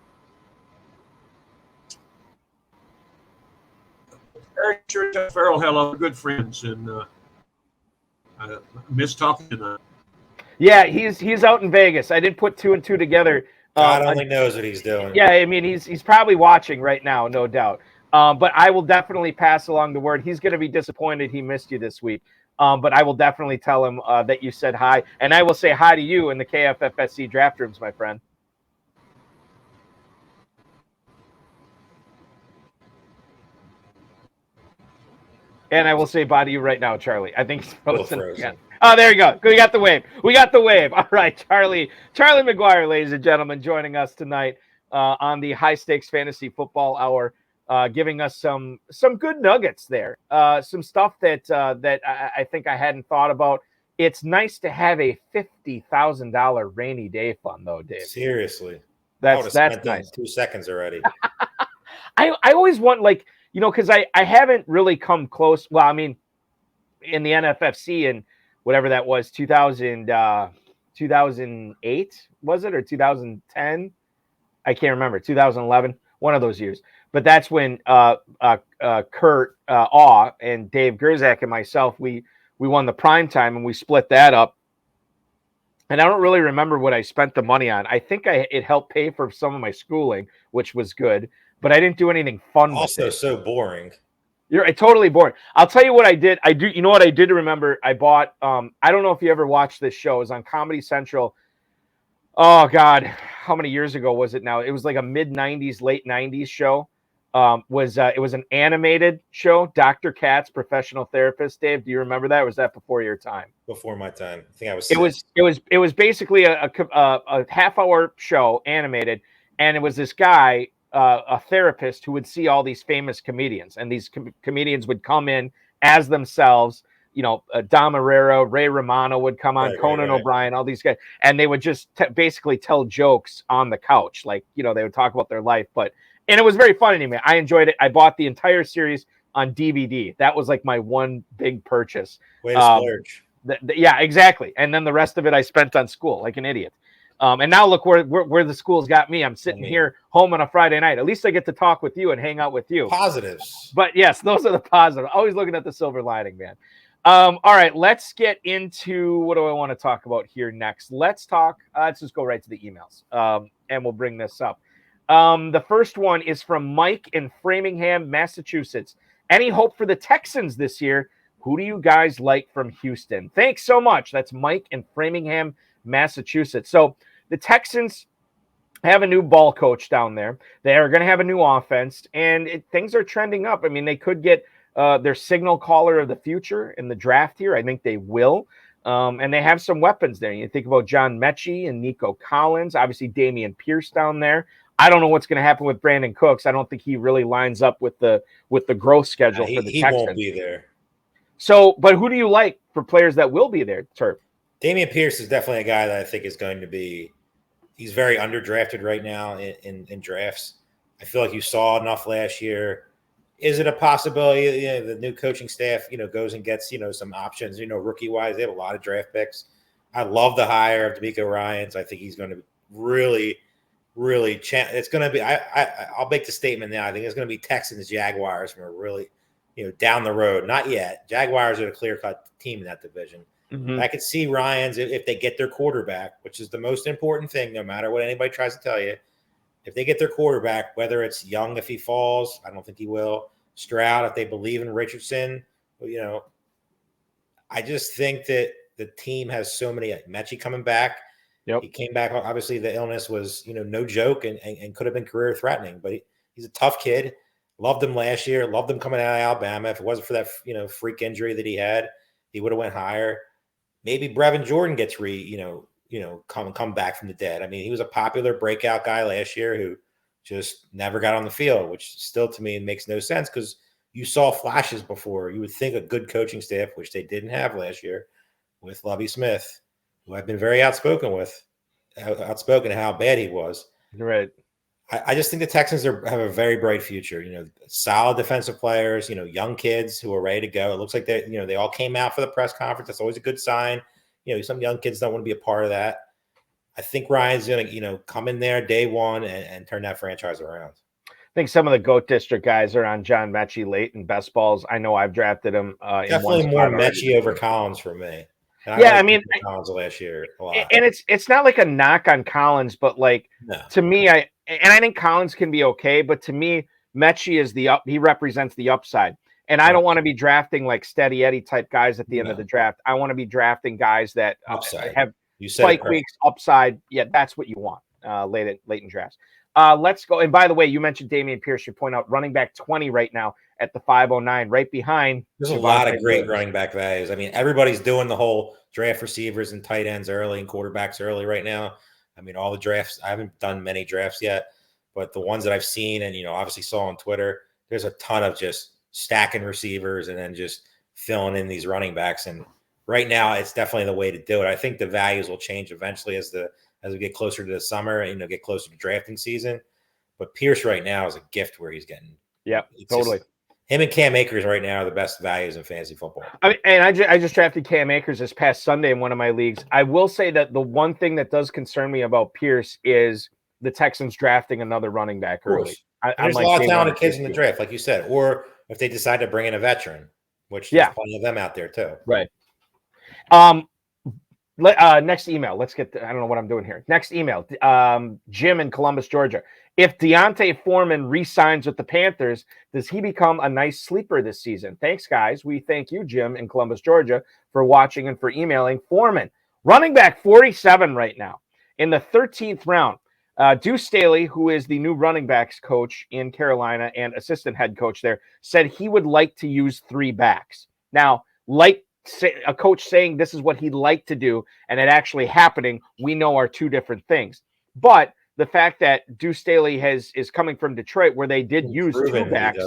Eric Farrell, hello, good friends, and I miss talking tonight. Yeah, he's out in Vegas. I didn't put two and two together. God only knows what he's doing. Yeah, I mean, he's probably watching right now, no doubt. But I will definitely pass along the word. He's going to be disappointed he missed you this week. But I will definitely tell him that you said hi, and I will say hi to you in the KFFSC draft rooms, my friend. And I will say bye to you right now, Charlie. I think he's frozen. Frozen. Oh, there you go. We got the wave. All right, Charlie McGuire, ladies and gentlemen, joining us tonight on the High Stakes Fantasy Football Hour, giving us some good nuggets there. Some stuff that I think I hadn't thought about. It's nice to have a $50,000 rainy day fund, though, Dave. Seriously. That's nice. 2 seconds already. I always want, like, because I haven't really come close. Well, I mean, in the NFFC and whatever that was, 2008, was it, or 2010? I can't remember. 2011, one of those years. But that's when Kurt Awe and Dave Gerzak and myself, we won the prime time, and we split that up. And I don't really remember what I spent the money on. I think it helped pay for some of my schooling, which was good. But I didn't do anything fun Also, with it. so boring. You're totally boring. I'll tell you what I did. You know what I did remember? I bought, I don't know if you ever watched this show. It was on Comedy Central. Oh, God. How many years ago was it now? It was like a mid-90s, late 90s show. It was an animated show. Dr. Katz, Professional Therapist. Dave, do you remember that? Or was that before your time? Before my time. I think I was. It was basically a half-hour show, animated, and it was this guy, a therapist, who would see all these famous comedians, and these comedians would come in as themselves. Dom Herrera, Ray Romano would come on, Conan O'Brien, all these guys, and they would just basically tell jokes on the couch, like, they would talk about their life, and it was very funny to me. I enjoyed it. I bought the entire series on DVD. That was like my one big purchase. Way to splurge. Yeah, exactly. And then the rest of it I spent on school like an idiot. And now look where the school's got me. I'm sitting here home on a Friday night. At least I get to talk with you and hang out with you. Positives. But yes, those are the positives. Always looking at the silver lining, man. All right, let's get into what do I want to talk about here next. Let's just go right to the emails, and we'll bring this up. The first one is from Mike in Framingham, Massachusetts. Any hope for the Texans this year? Who do you guys like from Houston? Thanks so much. That's Mike in Framingham, Massachusetts. So the Texans have a new ball coach down there. They are going to have a new offense, and things are trending up. I mean, they could get their signal caller of the future in the draft here. I think they will. And they have some weapons there. You think about John Mechie and Nico Collins, obviously Damian Pierce down there. I don't know what's going to happen with Brandon Cooks. I don't think he really lines up with the growth schedule for the Texans. He won't be there. So, but who do you like for players that will be there, Turp? Damian Pierce is definitely a guy that I think is going to be – he's very underdrafted right now in drafts. I feel like you saw enough last year. Is it a possibility, the new coaching staff, goes and gets, some options, rookie-wise? They have a lot of draft picks. I love the hire of D'Amico Ryans. I think he's going to really it's going to be – I'll make the statement now. I think it's going to be Texans, Jaguars from a really, down the road. Not yet. Jaguars are a clear-cut team in that division. Mm-hmm. I could see Ryans if they get their quarterback, which is the most important thing, no matter what anybody tries to tell you. If they get their quarterback, whether it's Young if he falls, I don't think he will. Stroud, if they believe in Richardson, I just think that the team has so many. Mechie coming back. Yep. He came back. Obviously, the illness was, no joke and could have been career threatening, but he's a tough kid. Loved him last year. Loved him coming out of Alabama. If it wasn't for that, freak injury that he had, he would have went higher. Maybe Brevin Jordan gets come back from the dead. I mean, he was a popular breakout guy last year who just never got on the field, which still to me makes no sense because you saw flashes before. You would think a good coaching staff, which they didn't have last year, with Lovie Smith, who I've been very outspoken how bad he was. Right. I just think the Texans have a very bright future. Solid defensive players. Young kids who are ready to go. It looks like they all came out for the press conference. That's always a good sign. Some young kids don't want to be a part of that. I think Ryan's going to, come in there day one and turn that franchise around. I think some of the GOAT District guys are on John Mechie late in best balls. I know I've drafted him. Definitely more Mechie over Collins for me. And Collins last year a lot. And it's not like a knock on Collins, but to me, I think Collins can be okay, but to me, Mechie is he represents the upside. And I don't want to be drafting like Steady Eddie type guys at the end of the draft. I want to be drafting guys that have spike weeks, upside. Yeah, that's what you want late in drafts. Let's go. And by the way, you mentioned Damian Pierce. You point out running back 20 right now at the 509, right behind. There's a lot of great running back values. I mean, everybody's doing the whole draft receivers and tight ends early and quarterbacks early right now. I mean, all the drafts, I haven't done many drafts yet, but the ones that I've seen and, obviously saw on Twitter, there's a ton of just stacking receivers and then just filling in these running backs. And right now it's definitely the way to do it. I think the values will change eventually as we get closer to the summer and, get closer to drafting season. But Pierce right now is a gift where he's getting. Yeah, totally. Him and Cam Akers right now are the best values in fantasy football. I just drafted Cam Akers this past Sunday in one of my leagues. I will say that the one thing that does concern me about Pierce is the Texans drafting another running back early. There's a lot of talented kids in the draft, like you said, or if they decide to bring in a veteran, which there's plenty of them out there too. Right. Next email. Let's get. I don't know what I'm doing here. Next email. Jim in Columbus, Georgia. If Deontay Foreman re-signs with the Panthers, does he become a nice sleeper this season? Thanks, guys. We thank you, Jim in Columbus, Georgia, for watching and for emailing. Foreman, running back 47 right now in the 13th round. Deuce Staley, who is the new running backs coach in Carolina and assistant head coach there, said he would like to use 3 backs. Now, a coach saying this is what he'd like to do and it actually happening, we know are 2 different things. But the fact that Deuce Staley is coming from Detroit, where they did use 2 backs,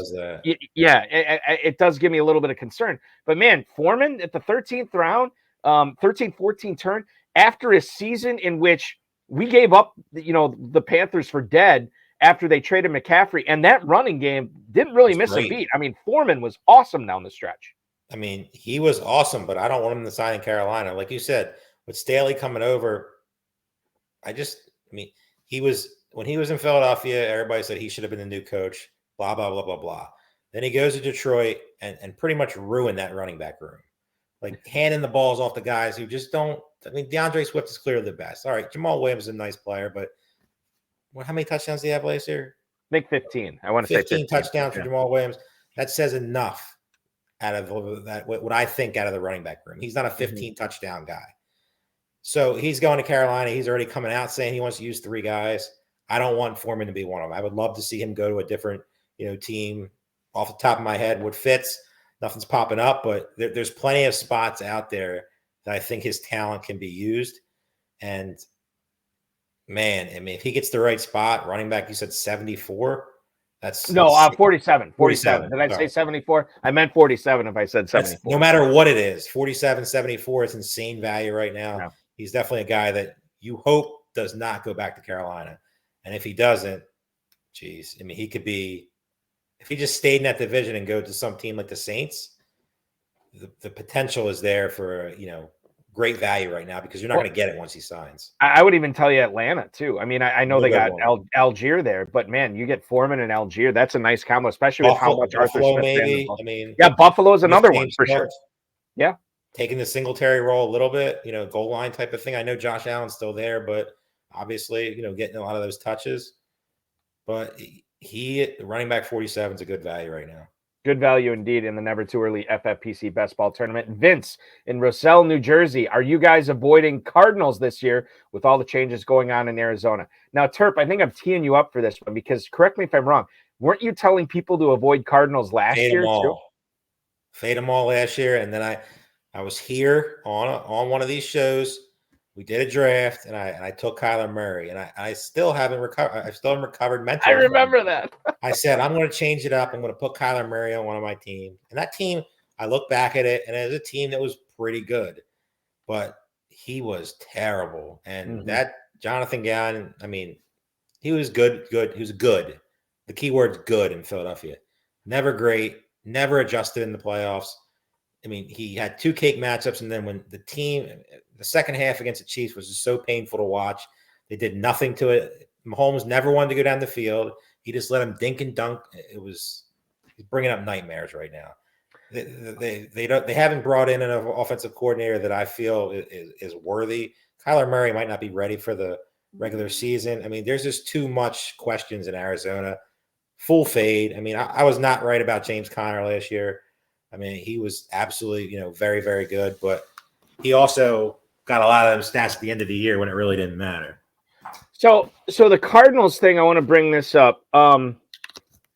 it does give me a little bit of concern. But man, Foreman at the 13th round, 13-14 turn, after a season in which we gave up, the Panthers for dead after they traded McCaffrey, and that running game didn't really miss a beat. I mean, Foreman was awesome down the stretch. I mean, he was awesome, but I don't want him to sign in Carolina. Like you said, with Staley coming over, when he was in Philadelphia, everybody said he should have been the new coach, blah, blah, blah, blah, blah. Then he goes to Detroit and pretty much ruined that running back room. Like handing the balls off the guys who just don't. I mean, DeAndre Swift is clearly the best. All right, Jamal Williams is a nice player, but how many touchdowns did he have last year? I think 15. I want to say 15 touchdowns for Jamal Williams. That says enough out of that. What I think out of the running back room. He's not a 15 touchdown guy. So he's going to Carolina. He's already coming out saying he wants to use 3 guys. I don't want Foreman to be one of them. I would love to see him go to a different, team. Off the top of my head, what fits? Nothing's popping up, but there's plenty of spots out there that I think his talent can be used. And man, I mean, if he gets the right spot, running back, you said 74. That's 47. 47. Did I say 74? I meant 47 if I said 74. No matter what it is, 47, 74 is insane value right now. Yeah. He's definitely a guy that you hope does not go back to Carolina. And if he doesn't, geez, I mean, he could be, if he just stayed in that division and go to some team like the Saints, the potential is there for, great value right now because you're not going to get it once he signs. I would even tell you Atlanta too. I mean, I know they got Algier there, but man, you get Foreman and Algier. That's a nice combo, especially with how much Buffalo, Arthur Smith maybe. I mean, Buffalo's another one for sure. Yeah. Taking the Singletary role a little bit, goal line type of thing. I know Josh Allen's still there, but obviously, getting a lot of those touches. But the running back 47 is a good value right now. Good value indeed in the never too early FFPC best ball tournament. Vince in Roselle, New Jersey. Are you guys avoiding Cardinals this year with all the changes going on in Arizona? Now, Terp, I think I'm teeing you up for this one because correct me if I'm wrong. Weren't you telling people to avoid Cardinals last year too? Fade them all last year. And then I was here on one of these shows. We did a draft, and I took Kyler Murray, and I still haven't recovered. I still haven't recovered mentally. I remember that. I said I'm going to change it up. I'm going to put Kyler Murray on one of my teams, and that team. I look back at it, and it was a team that was pretty good, but he was terrible. And that Jonathan Gannon, I mean, he was good. He was good. The key word's good in Philadelphia. Never great. Never adjusted in the playoffs. I mean, he had 2 cake matchups, and then when the second half against the Chiefs was just so painful to watch. They did nothing to it. Mahomes never wanted to go down the field. He just let him dink and dunk. He's bringing up nightmares right now. They haven't brought in an offensive coordinator that I feel is worthy. Kyler Murray might not be ready for the regular season. I mean, there's just too much questions in Arizona. full fade. I mean, I was not right about James Conner last year. I mean, he was absolutely, very, very good, but he also got a lot of them stats at the end of the year when it really didn't matter. So the Cardinals thing, I want to bring this up.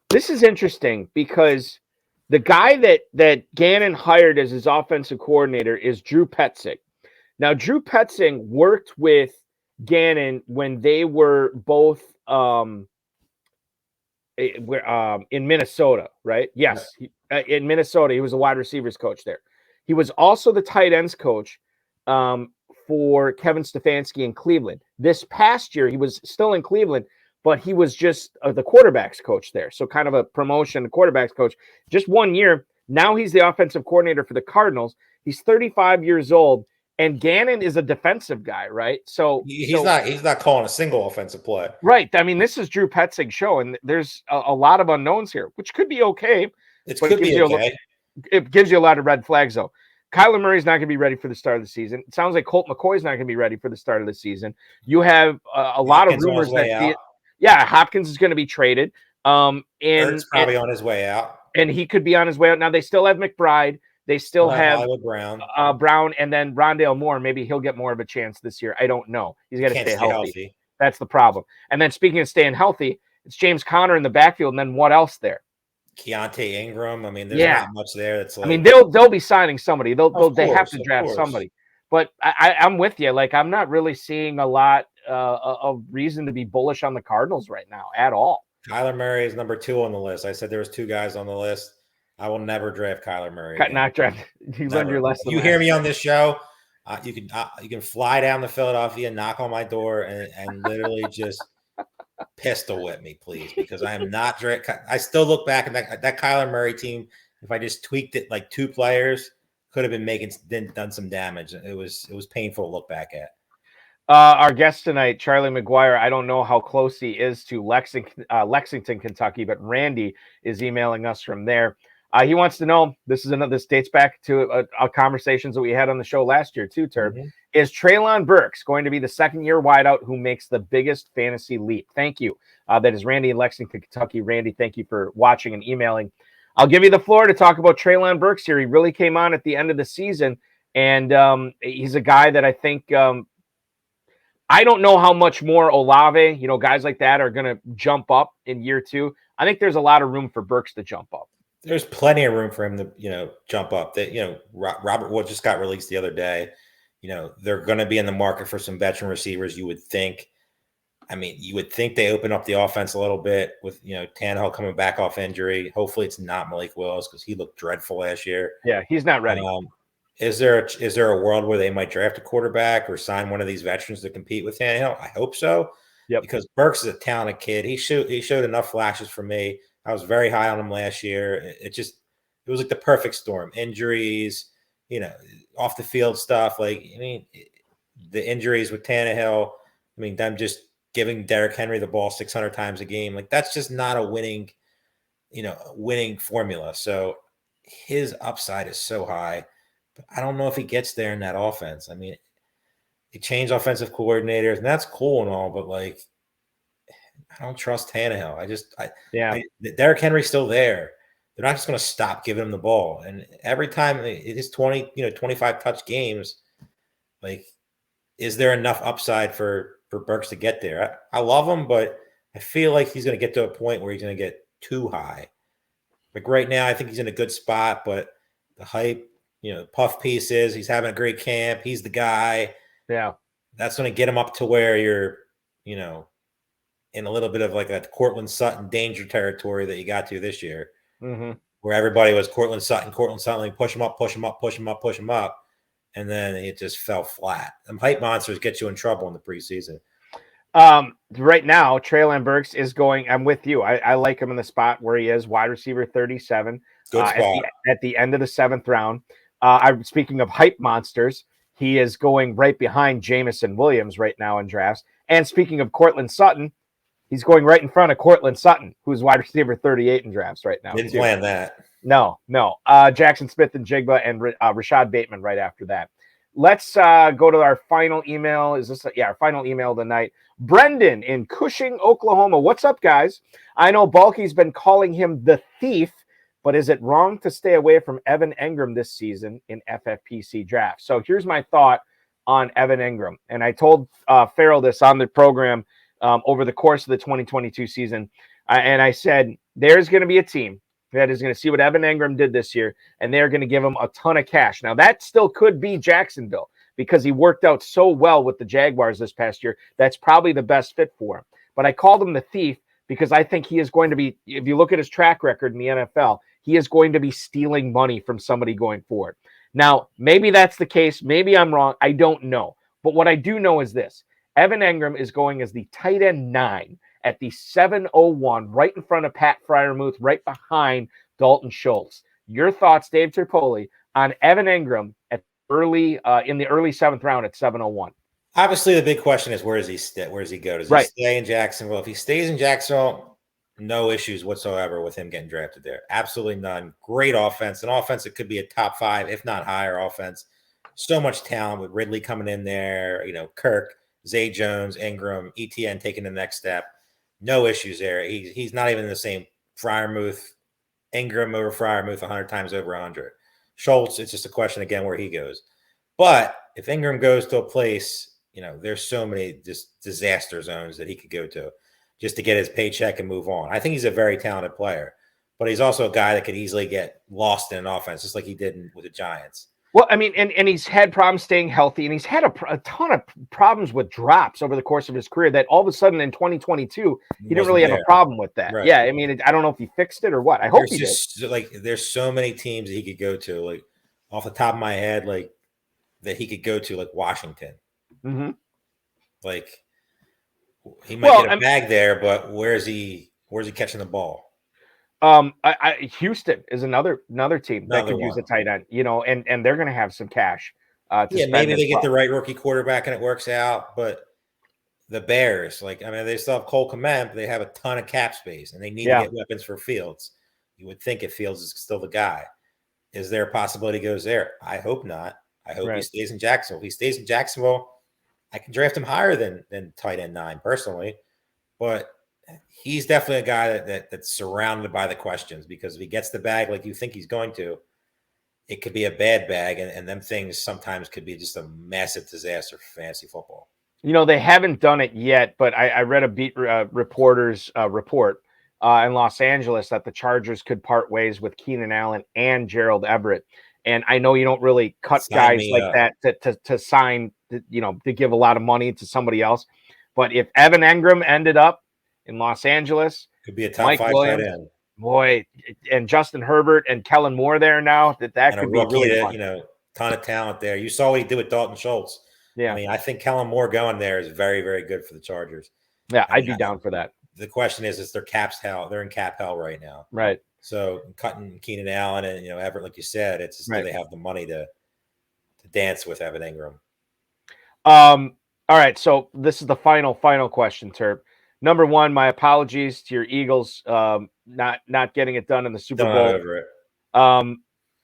This is interesting because the guy that Gannon hired as his offensive coordinator is Drew Petzing. Now, Drew Petzing worked with Gannon when they were both in Minnesota, right? Yes, in Minnesota, he was a wide receivers coach there. He was also the tight ends coach for Kevin Stefanski in Cleveland. This past year, he was still in Cleveland, but he was just the quarterbacks coach there. So kind of a promotion, the quarterbacks coach, just 1 year. Now he's the offensive coordinator for the Cardinals. He's 35 years old, and Gannon is a defensive guy, right? So he's not calling a single offensive play. Right. I mean, this is Drew Petzing's show, and there's a lot of unknowns here, which could be okay. It could be okay. It gives you a lot of red flags, though. Kyler Murray's not going to be ready for the start of the season. It sounds like Colt McCoy's not going to be ready for the start of the season. You have a lot of rumors that Hopkins is going to be traded. And Ertz probably on his way out. And he could be on his way out. Now, they still have McBride. They still have Brown, and then Rondale Moore. Maybe he'll get more of a chance this year. I don't know. He's got to stay healthy. That's the problem. And then speaking of staying healthy, it's James Conner in the backfield, and then what else there? Keontae Ingram. I mean, there's not much there. That's I mean, they'll be signing somebody. They have to draft somebody. But I'm with you. Like, I'm not really seeing a lot of reason to be bullish on the Cardinals right now at all. Kyler Murray is number 2 on the list. I said there was 2 guys on the list. I will never draft Kyler Murray. Not draft. You learned your lesson. You hear me on this show, you can fly down to Philadelphia, knock on my door, and literally just pistol whip me, please, because I am not draft. I still look back at that Kyler Murray team. If I just tweaked it like 2 players, could have been done some damage. It was painful to look back at. Our guest tonight, Charlie McGuire, I don't know how close he is to Lexington, Kentucky, but Randy is emailing us from there. He wants to know, this dates back to conversations that we had on the show last year too, Turb. Mm-hmm. Is Treylon Burks going to be the second-year wideout who makes the biggest fantasy leap? Thank you. That is Randy in Lexington, Kentucky. Randy, thank you for watching and emailing. I'll give you the floor to talk about Treylon Burks here. He really came on at the end of the season, and he's a guy that I think I don't know how much more Olave, guys like that are going to jump up in year 2. I think there's a lot of room for Burks to jump up. There's plenty of room for him to, jump up. That Robert Wood just got released the other day. They're going to be in the market for some veteran receivers. You would think. I mean, you would think they open up the offense a little bit with Tannehill coming back off injury. Hopefully, it's not Malik Willis because he looked dreadful last year. Yeah, he's not ready. Is there a world where they might draft a quarterback or sign one of these veterans to compete with Tannehill? I hope so. Yep. Because Burks is a talented kid. He showed enough flashes for me. I was very high on him last year. It was like the perfect storm. Injuries, off the field stuff. The injuries with Tannehill. Them just giving Derrick Henry the ball 600 times a game. That's just not a winning formula. So his upside is so high. But I don't know if he gets there in that offense. They changed offensive coordinators, and that's cool and all, but I don't trust Tannehill. Derrick Henry's still there. They're not just going to stop giving him the ball. And every time it is 25 touch games, is there enough upside for Burks to get there? I love him, but I feel like he's going to get to a point where he's going to get too high. Right now, I think he's in a good spot, but the hype, puff piece is he's having a great camp. He's the guy. Yeah. That's going to get him up to where you're, in a little bit of a Cortland Sutton danger territory that you got to this year, where everybody was Cortland Sutton, push him up. And then it just fell flat. Them hype monsters get you in trouble in the preseason. Right now, Treylon Burks is going. I'm with you. I like him in the spot where he is, wide receiver 37. Good spot. At the end of the 7th round. Speaking of hype monsters, he is going right behind Jamison Williams right now in drafts. And speaking of Cortland Sutton, he's going right in front of Cortland Sutton, who's wide receiver 38 in drafts right now. Didn't plan that. No. Jackson Smith and Jigba and Rashad Bateman right after that. Let's go to our final email. Is this our final email of the night? Brendan in Cushing, Oklahoma. What's up, guys? I know Balky's been calling him the thief, but is it wrong to stay away from Evan Engram this season in FFPC draft? So here's my thought on Evan Engram. And I told Farrell this on the program over the course of the 2022 season. And I said, there's going to be a team that is going to see what Evan Engram did this year, and they're going to give him a ton of cash. Now, that still could be Jacksonville because he worked out so well with the Jaguars this past year. That's probably the best fit for him. But I called him the thief because I think he is going to be, if you look at his track record in the NFL, he is going to be stealing money from somebody going forward. Now, maybe that's the case. Maybe I'm wrong. I don't know. But what I do know is this. Evan Engram is going as the tight end 9 at the 701, right in front of Pat Freiermuth, right behind Dalton Schultz. Your thoughts, Dave Tripoli, on Evan Engram at early in the early 7th round at 701? Obviously, the big question is where does he stay? Where does he go? Does he stay in Jacksonville? If he stays in Jacksonville, no issues whatsoever with him getting drafted there. Absolutely none. Great offense. An offense that could be a top 5, if not higher offense. So much talent with Ridley coming in there, Kirk, Zay Jones, Ingram, ETN taking the next step. No issues there. He's not even in the same Freiermuth, Ingram over Freiermuth 100 times over 100. Schultz, it's just a question again where he goes. But if Ingram goes to a place, there's so many just disaster zones that he could go to just to get his paycheck and move on. I think he's a very talented player, but he's also a guy that could easily get lost in an offense, just like he did with the Giants. Well, I mean, and he's had problems staying healthy, and he's had a ton of problems with drops over the course of his career that all of a sudden in 2022, he didn't really have a problem with that. Right. Yeah, I mean, I don't know if he fixed it or what. I hope he did. There's so many teams that he could go to, like off the top of my head, like that he could go to, like Washington. Mm-hmm. Like he might get a bag there, but where's he catching the ball? Houston is another team that could use a tight end, and they're going to have some cash. Maybe they get the right rookie quarterback and it works out. But the Bears, they still have Cole Kmet, but they have a ton of cap space and they need to get weapons for Fields. You would think if Fields is still the guy. Is there a possibility he goes there? I hope not. I hope he stays in Jacksonville. If he stays in Jacksonville, I can draft him higher than tight end 9 personally, but he's definitely a guy that's surrounded by the questions because if he gets the bag like you think he's going to, it could be a bad bag, and them things sometimes could be just a massive disaster for fantasy football. They haven't done it yet, but I read a beat reporter's report in Los Angeles that the Chargers could part ways with Keenan Allen and Gerald Everett. And I know you don't really cut guys like that to sign, to give a lot of money to somebody else. But if Evan Engram ended up in Los Angeles, could be a top 5 tight end. Boy, and Justin Herbert and Kellen Moore there now, that could be really fun. Ton of talent there. You saw what he did with Dalton Schultz. Yeah. I mean, I think Kellen Moore going there is very, very good for the Chargers. Yeah, I'd be down for that. The question is their cap's hell. They're in cap hell right now. Right. So cutting Keenan Allen and Everett, like you said, it's just they have the money to dance with Evan Engram. All right. So this is the final question, Terp. Number one, my apologies to your Eagles not getting it done in the Super Bowl. Over it.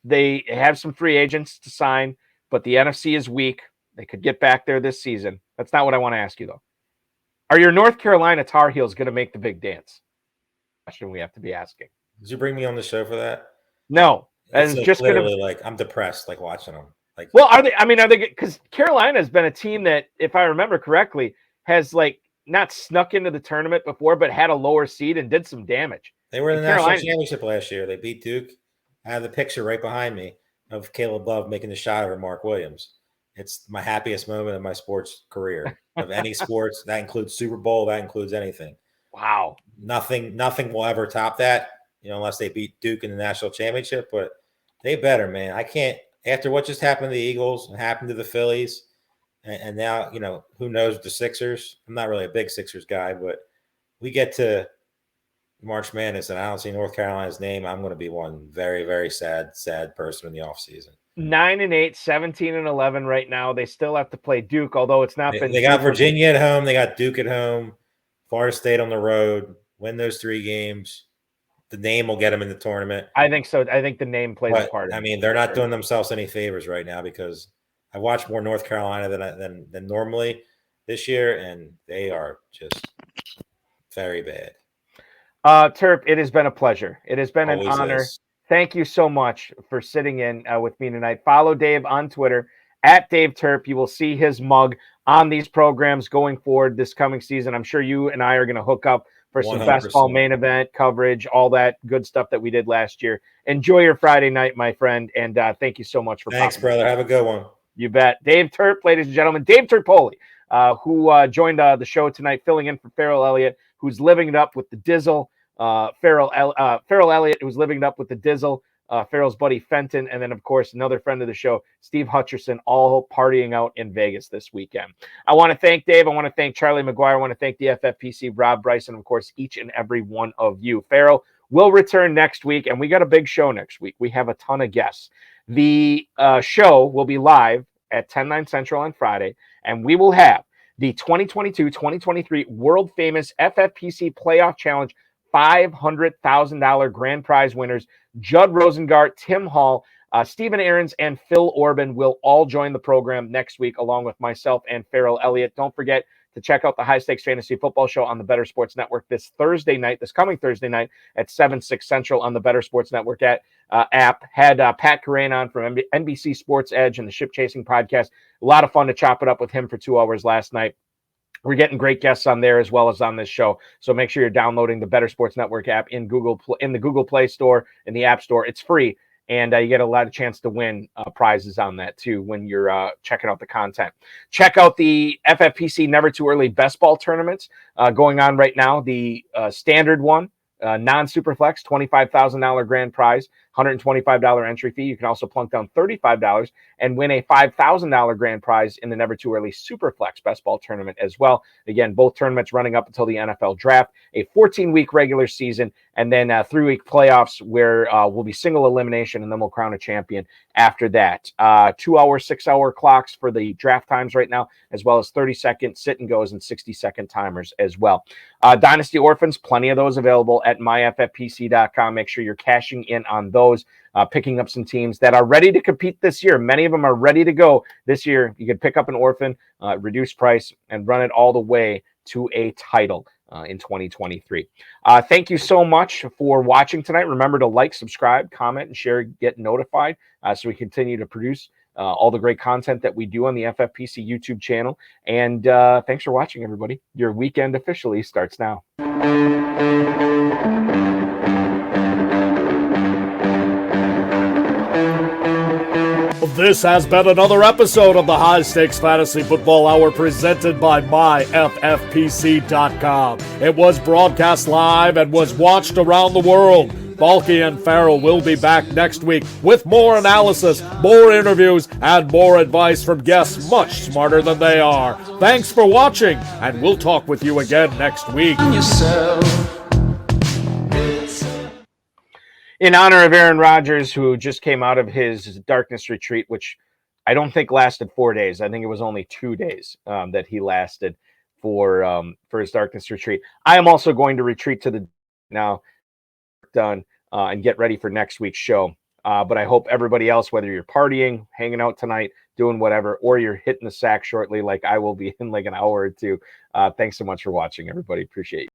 They have some free agents to sign, but the NFC is weak. They could get back there this season. That's not what I want to ask you, though. Are your North Carolina Tar Heels going to make the big dance? Question we have to be asking. Did you bring me on the show for that? No. It's just literally I'm depressed watching them. Well, are they because Carolina has been a team that, if I remember correctly, has not snuck into the tournament before, but had a lower seed and did some damage. They were in the national championship last year. They beat Duke. I have the picture right behind me of Caleb Love making the shot over Mark Williams. It's my happiest moment of my sports career of any sports. That includes Super Bowl. That includes anything. Wow. Nothing will ever top that, unless they beat Duke in the national championship. But they better, man. I can't. After what just happened to the Eagles and happened to the Phillies, and now, who knows the Sixers. I'm not really a big Sixers guy, but we get to March Madness and I don't see North Carolina's name. I'm going to be one very, very sad person in the offseason. 9-8, 17-11 right now. They still have to play Duke, although it's not been. They got Virginia at home. They got Duke at home. Florida State on the road. Win those 3 games. The name will get them in the tournament. I think so. I think the name plays a part. I mean, they're not doing themselves any favors right now because I watched more North Carolina than normally this year, and they are just very bad. Terp, it has been a pleasure. It has been Always an honor. is. Thank you so much for sitting in with me tonight. Follow Dave on Twitter at Dave Terp. You will see his mug on these programs going forward this coming season. I'm sure you and I are going to hook up for some 100%. best ball main event coverage, all that good stuff that we did last year. Enjoy your Friday night, my friend, and thank you so much for Thanks, popping. brother. Have a good one. You bet. Dave Terp, ladies and gentlemen. Dave Terpoli, who joined the show tonight, filling in for Farrell Elliott, who's living it up with the Dizzle. Farrell Elliott, who's living it up with the Dizzle. Farrell's buddy Fenton, and then, of course, another friend of the show, Steve Hutcherson, all partying out in Vegas this weekend. I want to thank Dave. I want to thank Charlie McGuire. I want to thank the FFPC, Rob Bryson, of course, each and every one of you. Farrell will return next week, and we got a big show next week. We have a ton of guests. The show will be live at 10/9 Central on Friday, and we will have the 2022-2023 world-famous FFPC Playoff Challenge $500,000 grand prize winners, Judd Rosengart, Tim Hall, Stephen Aarons, and Phil Orban will all join the program next week, along with myself and Farrell Elliott. Don't forget to check out the High Stakes Fantasy Football Show on the Better Sports Network this coming Thursday night at 7/6 Central on the Better Sports Network app. Had Pat Corain on from NBC Sports Edge and the Ship Chasing Podcast. A lot of fun to chop it up with him for 2 hours last night. We're getting great guests on there as well as on this show. So make sure you're downloading the Better Sports Network app in the Google Play Store, in the App Store. It's free, and you get a lot of chance to win prizes on that too when you're checking out the content. Check out the FFPC Never Too Early Best Ball tournaments going on right now. The standard one, non-Superflex, $25,000 grand prize, $125 entry fee. You can also plunk down $35 and win a $5,000 grand prize in the Never Too Early Superflex Best Ball tournament as well. Again, both tournaments running up until the NFL draft, a 14-week regular season, and then 3-week playoffs where we'll be single elimination, and then we'll crown a champion after that. 2-hour, 6-hour clocks for the draft times right now, as well as 30-second sit and goes and 60-second timers as well. Dynasty Orphans, plenty of those available at myffpc.com. Make sure you're cashing in on those, picking up some teams that are ready to compete this year. Many of them are ready to go this year. You could pick up an orphan, reduced price, and run it all the way to a title in 2023. Thank you so much for watching tonight. Remember to like, subscribe, comment, and share, get notified so we continue to produce all the great content that we do on the FFPC YouTube channel. And thanks for watching, everybody. Your weekend officially starts now. This has been another episode of the High Stakes Fantasy Football Hour presented by myffpc.com. It was broadcast live and was watched around the world. Balky and Farrell will be back next week with more analysis, more interviews, and more advice from guests much smarter than they are. Thanks for watching, and we'll talk with you again next week. In honor of Aaron Rodgers, who just came out of his darkness retreat, which I don't think lasted 4 days. I think it was only 2 days that he lasted for his darkness retreat. I am also going to retreat to the now done and get ready for next week's show. But I hope everybody else, whether you're partying, hanging out tonight, doing whatever, or you're hitting the sack shortly like I will be in like an hour or two. Thanks so much for watching, everybody. Appreciate you.